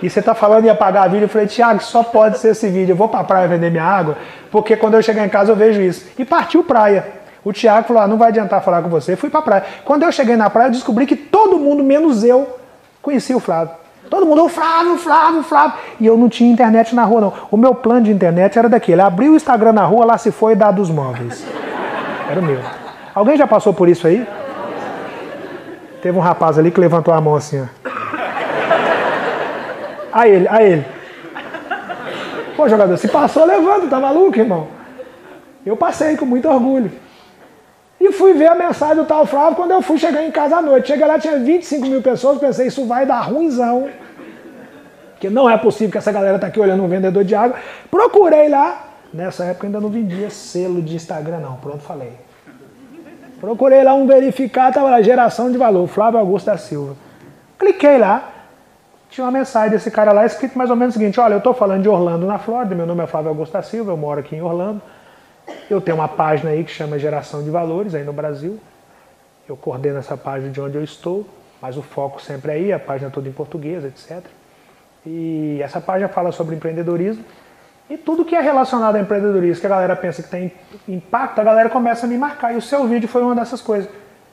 E você está falando em apagar vídeo. Eu falei, Thiago, só pode ser esse vídeo. Eu vou para a praia vender minha água, porque quando eu chegar em casa eu vejo isso. E partiu praia. O Thiago falou, não vai adiantar falar com você. Fui para a praia. Quando eu cheguei na praia, eu descobri que todo mundo, menos eu, conhecia o Flávio. Todo mundo, o Flávio, Flávio, Flávio. E eu não tinha internet na rua, não. O meu plano de internet era daquele. Abri o Instagram na rua, lá se foi dados móveis. Era o meu. Alguém já passou por isso aí? Teve um rapaz ali que levantou a mão assim, ó. A ele. Pô, jogador, se passou, levanta, tá maluco, irmão? Eu passei com muito orgulho. E fui ver a mensagem do tal Flávio quando eu fui chegar em casa à noite. Cheguei lá, tinha 25.000 pessoas, pensei, isso vai dar ruinzão. Porque não é possível que essa galera tá aqui olhando um vendedor de água. Procurei lá. Nessa época ainda não vendia selo de Instagram, não. Pronto, falei. Procurei lá um verificar, tava lá, geração de valor, Flávio Augusto da Silva. Cliquei lá. Tinha uma mensagem desse cara lá, escrito mais ou menos o seguinte, olha, eu tô falando de Orlando, na Flórida, meu nome é Flávio Augusto da Silva, eu moro aqui em Orlando. Eu tenho uma página aí que chama Geração de Valores, aí no Brasil. Eu coordeno essa página de onde eu estou, mas o foco sempre é aí, a página toda em português, etc. E essa página fala sobre empreendedorismo. E tudo que é relacionado a empreendedorismo, que a galera pensa que tem impacto, a galera começa a me marcar. E o seu vídeo foi uma dessas coisas.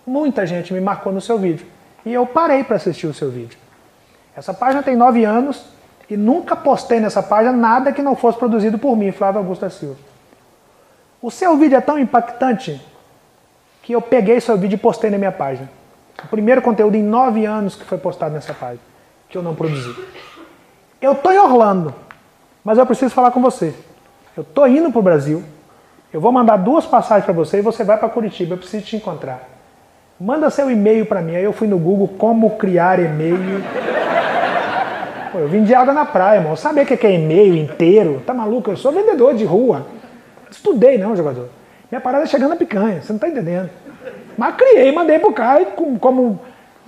Muita gente me marcou no seu vídeo. E eu parei para assistir o seu vídeo. Essa página tem 9 anos e nunca postei nessa página nada que não fosse produzido por mim, Flávio Augusto da Silva. O seu vídeo é tão impactante que eu peguei seu vídeo e postei na minha página. O primeiro conteúdo em 9 anos que foi postado nessa página, que eu não produzi. Eu estou em Orlando. Mas eu preciso falar com você. Eu estou indo para o Brasil, eu vou mandar 2 passagens para você e você vai para Curitiba, eu preciso te encontrar. Manda seu e-mail para mim. Aí eu fui no Google, como criar e-mail. Pô, eu vendi água na praia, irmão. Sabe o que é e-mail inteiro? Tá maluco? Eu sou vendedor de rua. Estudei não, jogador. Minha parada é chegando na picanha, você não tá entendendo. Mas criei, mandei pro cara e como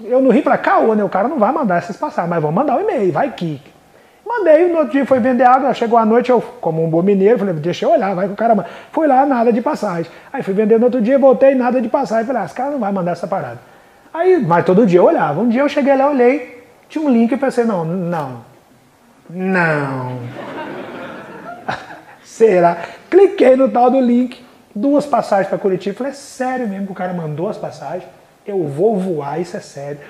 eu no Rio para caô, né? O cara não vai mandar essas passagens, mas vamos mandar o e-mail, vai que... Mandei, no outro dia foi vender água, chegou à noite, eu, como um bom mineiro, falei, deixa eu olhar, vai que o cara manda. Fui lá, nada de passagem. Aí fui vender no outro dia, voltei, nada de passagem. Falei, esse cara não vai mandar essa parada. Aí, mas todo dia eu olhava. Um dia eu cheguei lá, olhei, tinha um link e pensei, não. Será? Cliquei no tal do link, 2 passagens para Curitiba. Falei, é sério mesmo que o cara mandou as passagens? Eu vou voar, isso é sério.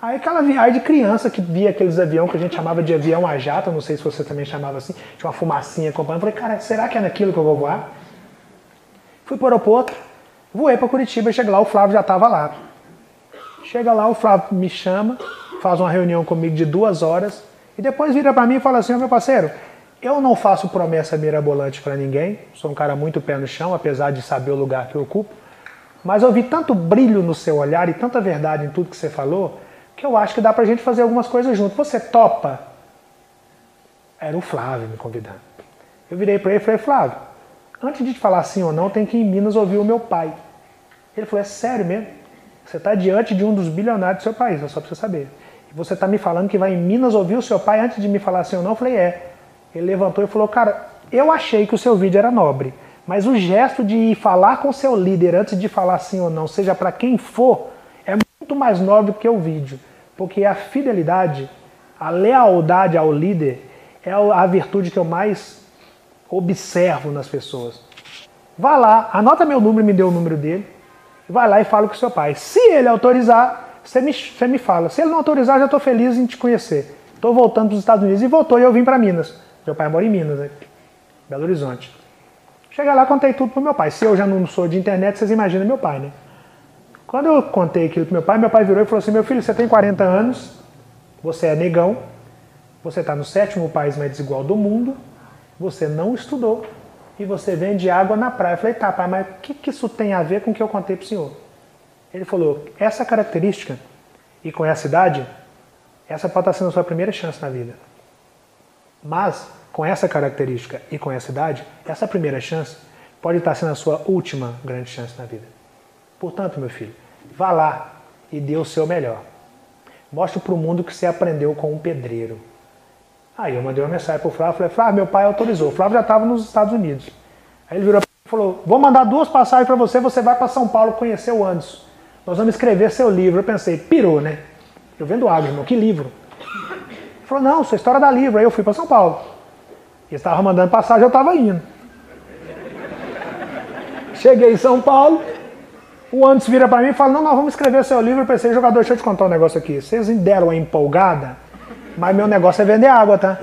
Aí aquela viagem de criança que via aqueles aviões que a gente chamava de avião a jato, não sei se você também chamava assim, tinha uma fumacinha acompanhando. Falei, cara, será que é naquilo que eu vou voar? Fui para o aeroporto, voei para Curitiba, chega lá, o Flávio já estava lá. Chega lá, o Flávio me chama, faz uma reunião comigo de 2 horas, e depois vira para mim e fala assim, meu parceiro, eu não faço promessa mirabolante para ninguém, sou um cara muito pé no chão, apesar de saber o lugar que eu ocupo, mas eu vi tanto brilho no seu olhar e tanta verdade em tudo que você falou, que eu acho que dá pra gente fazer algumas coisas junto. Você topa? Era o Flávio me convidando. Eu virei pra ele e falei, Flávio, antes de te falar sim ou não, tem que ir em Minas ouvir o meu pai. Ele falou, é sério mesmo? Você tá diante de um dos bilionários do seu país, é só pra você saber. Você está me falando que vai em Minas ouvir o seu pai antes de me falar sim ou não? Eu falei, é. Ele levantou e falou, cara, eu achei que o seu vídeo era nobre, mas o gesto de ir falar com o seu líder antes de falar sim ou não, seja para quem for, é muito mais nobre do que o vídeo. Porque a fidelidade, a lealdade ao líder é a virtude que eu mais observo nas pessoas. Vá lá, anota meu número e me dê o número dele, vai lá e fala com o seu pai. Se ele autorizar, você me fala. Se ele não autorizar, já estou feliz em te conhecer. Estou voltando para os Estados Unidos e voltou e eu vim para Minas. Meu pai mora em Minas, né? Belo Horizonte. Cheguei lá, contei tudo pro meu pai. Se eu já não sou de internet, vocês imaginam meu pai, né? Quando eu contei aquilo pro meu pai virou e falou assim, meu filho, você tem 40 anos, você é negão, você está no 7º país mais desigual do mundo, você não estudou e você vende água na praia. Eu falei, tá, pai, mas o que isso tem a ver com o que eu contei pro senhor? Ele falou, essa característica e com essa idade, essa pode estar sendo a sua primeira chance na vida. Mas, com essa característica e com essa idade, essa primeira chance pode estar sendo a sua última grande chance na vida. Portanto, meu filho, vá lá e dê o seu melhor. Mostre para o mundo que você aprendeu com um pedreiro. Aí eu mandei uma mensagem para o Flávio, falei, Flávio, meu pai autorizou. O Flávio já estava nos Estados Unidos. Aí ele virou e falou, vou mandar 2 passagens para você, você vai para São Paulo conhecer o Anderson. Nós vamos escrever seu livro. Eu pensei, pirou, né? Eu vendo água, irmão, que livro? Ele falou, não, sua história dá livro. Aí eu fui para São Paulo. E estava mandando passagem, eu estava indo. Cheguei em São Paulo, o Anderson vira para mim e fala, não, nós vamos escrever seu livro. Eu pensei, jogador, deixa eu te contar um negócio aqui. Vocês deram uma empolgada, mas meu negócio é vender água, tá?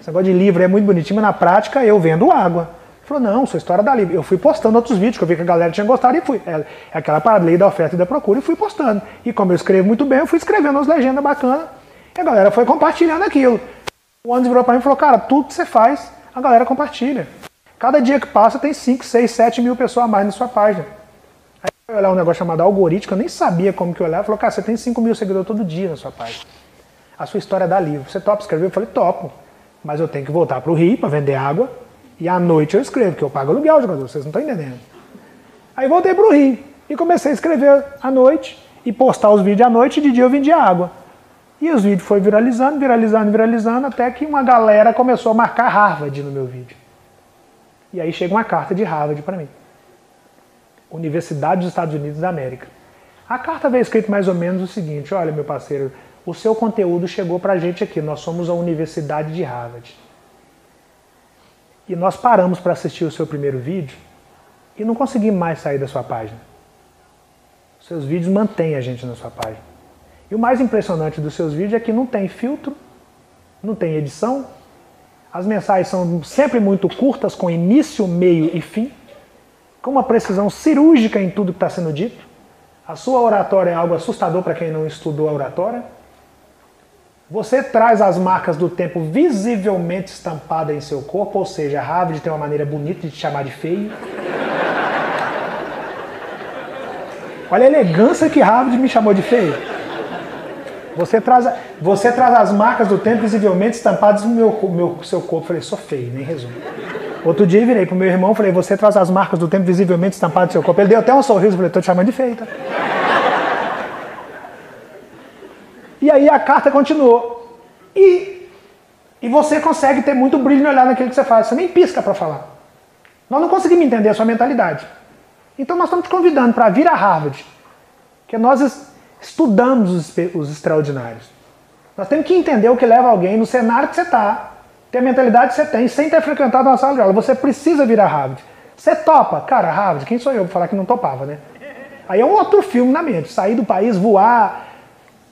Esse negócio de livro é muito bonitinho, mas na prática eu vendo água. Ele falou, não, sua história dá livro. Eu fui postando outros vídeos, que eu vi que a galera tinha gostado e fui. É aquela parada, lei da oferta e da procura, e fui postando. E como eu escrevo muito bem, eu fui escrevendo as legendas bacanas, e a galera foi compartilhando aquilo. O Anderson virou para mim e falou, cara, tudo que você faz, a galera compartilha. Cada dia que passa tem 5, 6, 7 mil pessoas a mais na sua página. Aí eu olhar um negócio chamado algoritmo, eu nem sabia como que eu olhava. Falou, cara, você tem 5 mil seguidores todo dia na sua página. A sua história dá livro. Você topa escrever? Eu falei, topo. Mas eu tenho que voltar para o Rio para vender água. E à noite eu escrevo, porque eu pago aluguel, jogador. Vocês não estão entendendo. Aí voltei para o Rio e comecei a escrever à noite e postar os vídeos à noite e de dia eu vendia água. E os vídeos foram viralizando, viralizando, viralizando, até que uma galera começou a marcar Harvard no meu vídeo. E aí chega uma carta de Harvard para mim. Universidade dos Estados Unidos da América. A carta veio escrito mais ou menos o seguinte, olha, meu parceiro, o seu conteúdo chegou para a gente aqui, nós somos a Universidade de Harvard. E nós paramos para assistir o seu primeiro vídeo e não conseguimos mais sair da sua página. Seus vídeos mantêm a gente na sua página. E o mais impressionante dos seus vídeos é que não tem filtro, não tem edição, as mensagens são sempre muito curtas, com início, meio e fim, com uma precisão cirúrgica em tudo que está sendo dito. A sua oratória é algo assustador para quem não estudou a oratória. Você traz as marcas do tempo visivelmente estampadas em seu corpo, ou seja, Harvard tem uma maneira bonita de te chamar de feio. Olha a elegância que Harvard me chamou de feio. Você traz as marcas do tempo visivelmente estampadas no seu corpo. Eu falei, sou feio, nem resumo. Outro dia eu virei pro meu irmão e falei, você traz as marcas do tempo visivelmente estampadas no seu corpo. Ele deu até um sorriso, eu falei, tô te chamando de feio, tá? E aí a carta continuou. E você consegue ter muito brilho no olhar naquilo que você faz. Você nem pisca para falar. Nós não conseguimos entender a sua mentalidade. Então nós estamos te convidando para vir a Harvard. Porque nós estudamos os extraordinários. Nós temos que entender o que leva alguém no cenário que você está, ter a mentalidade que você tem, sem ter frequentado uma sala de aula. Você precisa vir a Harvard. Você topa. Cara, Harvard, quem sou eu para falar que não topava, né? Aí é um outro filme na mente. Sair do país, voar.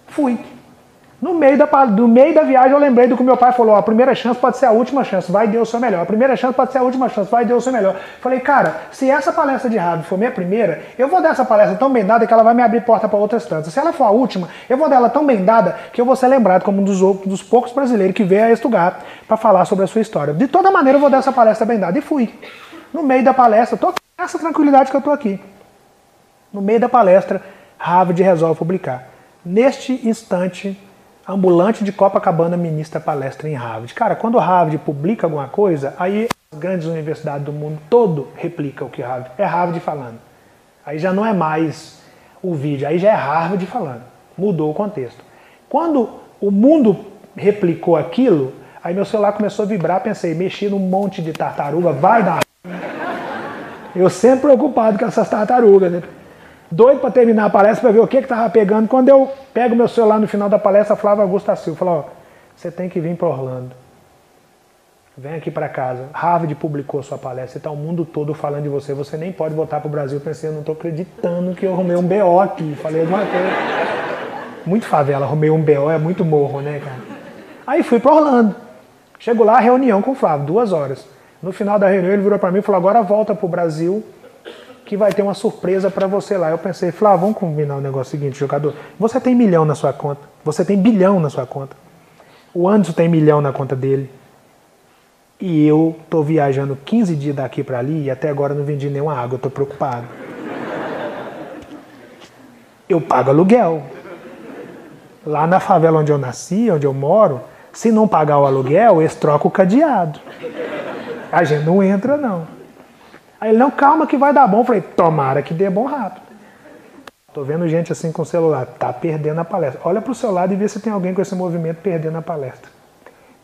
Fui. No meio da viagem eu lembrei do que meu pai falou, a primeira chance pode ser a última chance, vai Deus o seu melhor. A primeira chance pode ser a última chance, vai Deus o seu melhor. Falei, cara, se essa palestra de Harvard for minha primeira, eu vou dar essa palestra tão bem dada que ela vai me abrir porta para outras tantas. Se ela for a última, eu vou dar ela tão bem dada que eu vou ser lembrado como um dos poucos brasileiros que veio a este lugar para falar sobre a sua história. De toda maneira eu vou dar essa palestra bem dada. E fui. No meio da palestra, tô com essa tranquilidade que eu tô aqui. No meio da palestra, Harvard resolve publicar. Neste instante, ambulante de Copacabana ministra palestra em Harvard. Cara, quando Harvard publica alguma coisa, aí as grandes universidades do mundo todo replicam o que Harvard. É Harvard falando. Aí já não é mais o vídeo, aí já é Harvard falando. Mudou o contexto. Quando O mundo replicou aquilo, aí meu celular começou a vibrar, pensei, mexi num monte de tartaruga, vai dar. Eu sempre preocupado com essas tartarugas, né? Doido para terminar a palestra para ver o que estava pegando. Quando eu pego meu celular no final da palestra, a Flávia Augusta Silva falou, ó, você tem que vir para Orlando. Vem aqui para casa. Harvard publicou sua palestra, está o mundo todo falando de você. Você nem pode voltar para o Brasil. Eu pensei, eu não estou acreditando que eu arrumei um BO aqui. Falei alguma coisa. Muito favela, arrumei um BO, é muito morro, né, cara? Aí fui para Orlando. Chego lá, reunião com o Flávio, 2 horas. No final da reunião ele virou para mim e falou, agora volta para o Brasil que vai ter uma surpresa para você lá. Eu pensei, Flávio, vamos combinar o negócio seguinte, jogador. Você tem 1 milhão na sua conta. Você tem 1 bilhão na sua conta. O Anderson tem 1 milhão na conta dele. E eu estou viajando 15 dias daqui para ali e até agora não vendi nenhuma água, eu estou preocupado. Eu pago aluguel. Lá na favela onde eu nasci, onde eu moro, se não pagar o aluguel, eles trocam o cadeado. A gente não entra, não. Aí ele, não, calma que vai dar bom. Eu falei, tomara que dê bom rápido. Estou vendo gente assim com o celular, tá perdendo a palestra. Olha para o seu lado e vê se tem alguém com esse movimento perdendo a palestra.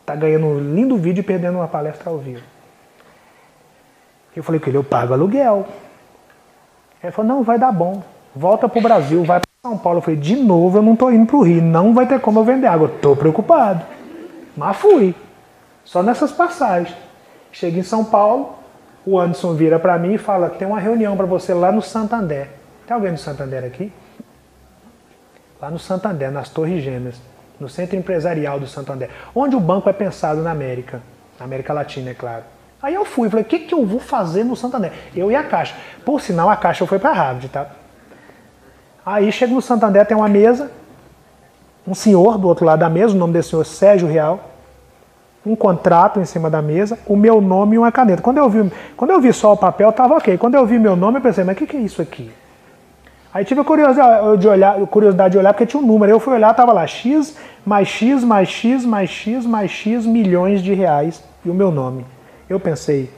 Tá ganhando um lindo vídeo e perdendo uma palestra ao vivo. Eu falei com ele, eu pago aluguel. Ele falou, não, vai dar bom. Volta pro Brasil, vai para São Paulo. Eu falei, de novo eu não tô indo pro Rio, não vai ter como eu vender água. Eu tô preocupado. Mas fui. Só nessas passagens. Cheguei em São Paulo, o Anderson vira para mim e fala, tem uma reunião para você lá no Santander. Tem alguém do Santander aqui? Lá no Santander, nas Torres Gêmeas. No Centro Empresarial do Santander, onde o banco é pensado na América Latina, é claro. Aí eu fui, falei, o que eu vou fazer no Santander? Eu e a Caixa. Por sinal, a Caixa foi para Harvard, tá? Aí chego no Santander, tem uma mesa, um senhor do outro lado da mesa, o nome desse senhor é Sérgio Real, um contrato em cima da mesa, o meu nome e uma caneta. Quando eu vi só o papel, estava ok. Quando eu vi meu nome, eu pensei, mas o que é isso aqui? Aí tive a curiosidade de olhar, porque tinha um número. Eu fui olhar, estava lá, X mais X mais X mais X mais X milhões de reais e o meu nome. Eu pensei,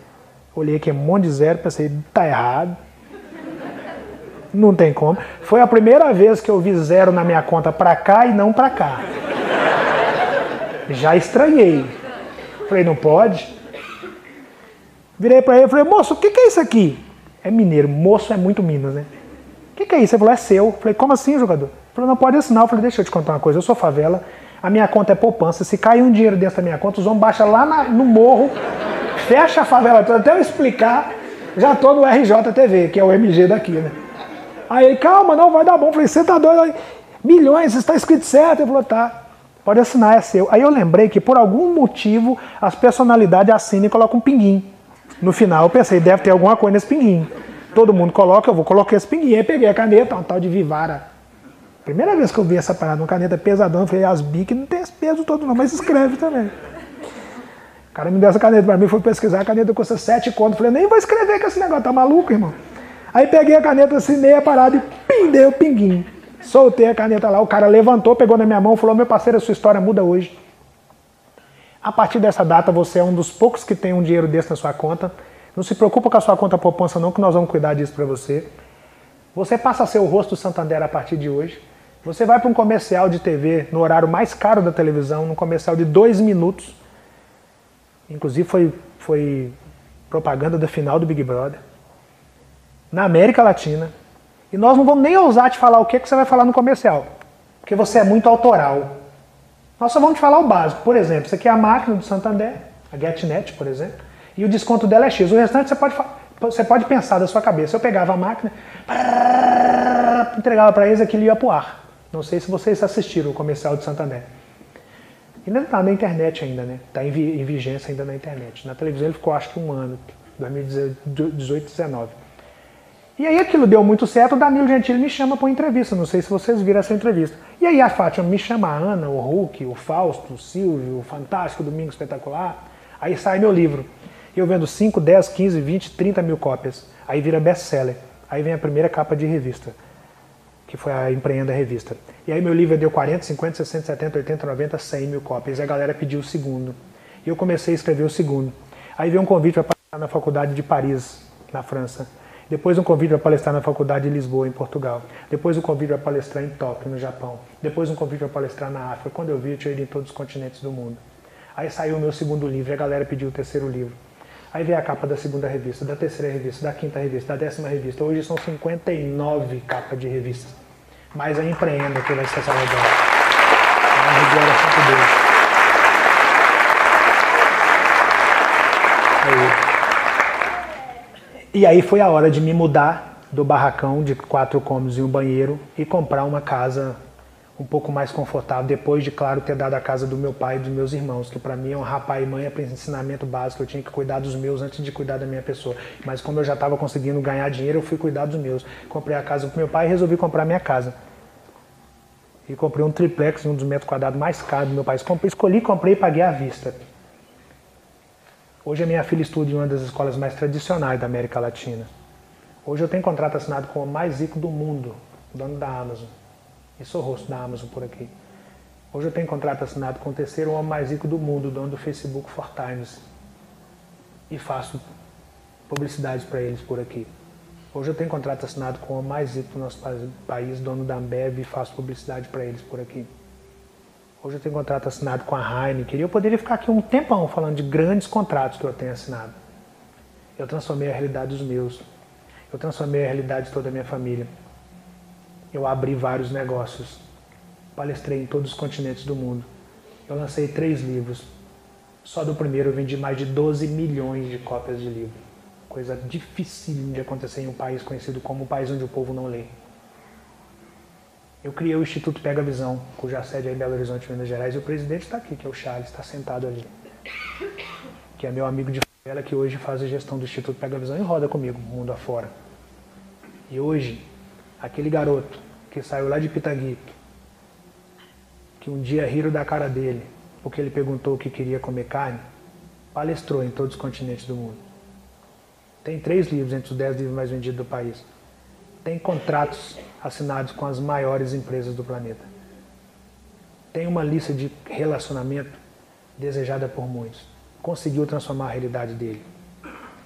olhei aqui, um monte de zero, pensei, tá errado. Não tem como. Foi a primeira vez que eu vi zero na minha conta para cá e não para cá. Já estranhei. Falei, não pode. Virei para ele e falei, moço, o que é isso aqui? É mineiro, moço é muito Minas, né? O que é isso? Ele falou, é seu. Eu falei, como assim, jogador? Ele falou, não pode assinar. Eu falei, deixa eu te contar uma coisa, eu sou favela, a minha conta é poupança, se cair um dinheiro dentro da minha conta, os homens baixam lá no morro, fecha a favela toda, até eu explicar, já tô no RJTV, que é o MG daqui, né? Aí ele, calma, não, vai dar bom. Eu falei, você tá doido? Milhões, está escrito certo. Ele falou, tá, pode assinar, é seu. Aí eu lembrei que por algum motivo as personalidades assinam e colocam um pinguim. No final eu pensei, deve ter alguma coisa nesse pinguim. Todo mundo coloca, eu vou colocar esse pinguim. Aí peguei a caneta, uma tal de Vivara. Primeira vez que eu vi essa parada, uma caneta pesadona, eu falei, as Bic não tem esse peso todo não, mas escreve também. O cara me deu essa caneta pra mim, fui pesquisar, a caneta custa 7 conto. Eu falei, nem vou escrever com esse negócio, tá maluco, irmão? Aí peguei a caneta, assinei a parada e dei o pinguim. Soltei a caneta lá, o cara levantou, pegou na minha mão e falou, meu parceiro, a sua história muda hoje. A partir dessa data, você é um dos poucos que tem um dinheiro desse na sua conta. Não se preocupa com a sua conta poupança não, que nós vamos cuidar disso para você. Você passa a ser o rosto do Santander a partir de hoje. Você vai para um comercial de TV no horário mais caro da televisão, num comercial de 2 minutos. Inclusive foi propaganda da final do Big Brother. Na América Latina. E nós não vamos nem ousar te falar o que você vai falar no comercial. Porque você é muito autoral. Nós só vamos te falar o básico. Por exemplo, isso aqui é a máquina do Santander, a GetNet, por exemplo. E o desconto dela é X. O restante você pode pensar da sua cabeça. Eu pegava a máquina, entregava para eles, aquilo ia pro ar. Não sei se vocês assistiram o comercial do Santander. Ainda está na internet ainda, né? Está em vigência ainda na internet. Na televisão ele ficou acho que 1 ano, 2018, 2019. E aí aquilo deu muito certo, o Danilo Gentili me chama para uma entrevista. Não sei se vocês viram essa entrevista. E aí a Fátima me chama, a Ana, o Hulk, o Fausto, o Silvio, o Fantástico, Domingo Espetacular. Aí sai meu livro. Eu vendo 5, 10, 15, 20, 30 mil cópias. Aí vira best-seller. Aí vem a primeira capa de revista, que foi a Empreenda Revista. E aí meu livro deu 40, 50, 60, 70, 80, 90, 100 mil cópias. E a galera pediu o segundo. E eu comecei a escrever o segundo. Aí veio um convite para passar na faculdade de Paris, na França. Depois um convite para palestrar na faculdade de Lisboa, em Portugal. Depois um convite para palestrar em Tóquio, no Japão. Depois um convite para palestrar na África. Quando eu vi, eu tinha ido em todos os continentes do mundo. Aí saiu o meu segundo livro e a galera pediu o terceiro livro. Aí veio a capa da segunda revista, da terceira revista, da quinta revista, da 10ª revista. Hoje são 59 capas de revistas. Mais a Empreenda, que vai ser essa legal. Glória a Deus. E aí foi a hora de me mudar do barracão de 4 cômodos e um banheiro e comprar uma casa um pouco mais confortável, depois de, claro, ter dado a casa do meu pai e dos meus irmãos, que para mim honrar pai e mãe é ensinamento básico, eu tinha que cuidar dos meus antes de cuidar da minha pessoa. Mas como eu já estava conseguindo ganhar dinheiro, eu fui cuidar dos meus. Comprei a casa pro meu pai e resolvi comprar minha casa. E comprei um triplex, um dos metros quadrados mais caros do meu pai. Escolhi, comprei e paguei à vista. Hoje a minha filha estuda em uma das escolas mais tradicionais da América Latina. Hoje eu tenho contrato assinado com o mais rico do mundo, dono da Amazon. E sou rosto da Amazon por aqui. Hoje eu tenho contrato assinado com o terceiro homem mais rico do mundo, dono do Facebook 4Times. E faço publicidades para eles por aqui. Hoje eu tenho contrato assinado com o homem mais rico do nosso país, dono da Ambev, e faço publicidade para eles por aqui. Hoje eu tenho contrato assinado com a Heineken. E eu poderia ficar aqui um tempão falando de grandes contratos que eu tenho assinado. Eu transformei a realidade dos meus. Eu transformei a realidade de toda a minha família. Eu abri vários negócios. Palestrei em todos os continentes do mundo. Eu lancei 3 livros. Só do primeiro eu vendi mais de 12 milhões de cópias de livro. Coisa difícil de acontecer em um país conhecido como o país onde o povo não lê. Eu criei o Instituto Pega Visão, cuja sede é em Belo Horizonte, Minas Gerais, e o presidente está aqui, que é o Charles, está sentado ali. Que é meu amigo de favela, que hoje faz a gestão do Instituto Pega Visão e roda comigo, mundo afora. E hoje, aquele garoto que saiu lá de Pitagui, que um dia riram da cara dele, porque ele perguntou o que queria comer carne, palestrou em todos os continentes do mundo. Tem 3 livros entre os 10 livros mais vendidos do país. Tem contratos assinados com as maiores empresas do planeta. Tem uma lista de relacionamento desejada por muitos. Conseguiu transformar a realidade dele.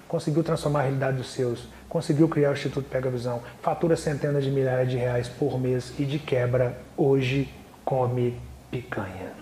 Conseguiu transformar a realidade dos seus. Conseguiu criar o Instituto Pega Visão. Fatura centenas de milhares de reais por mês e de quebra, hoje come picanha.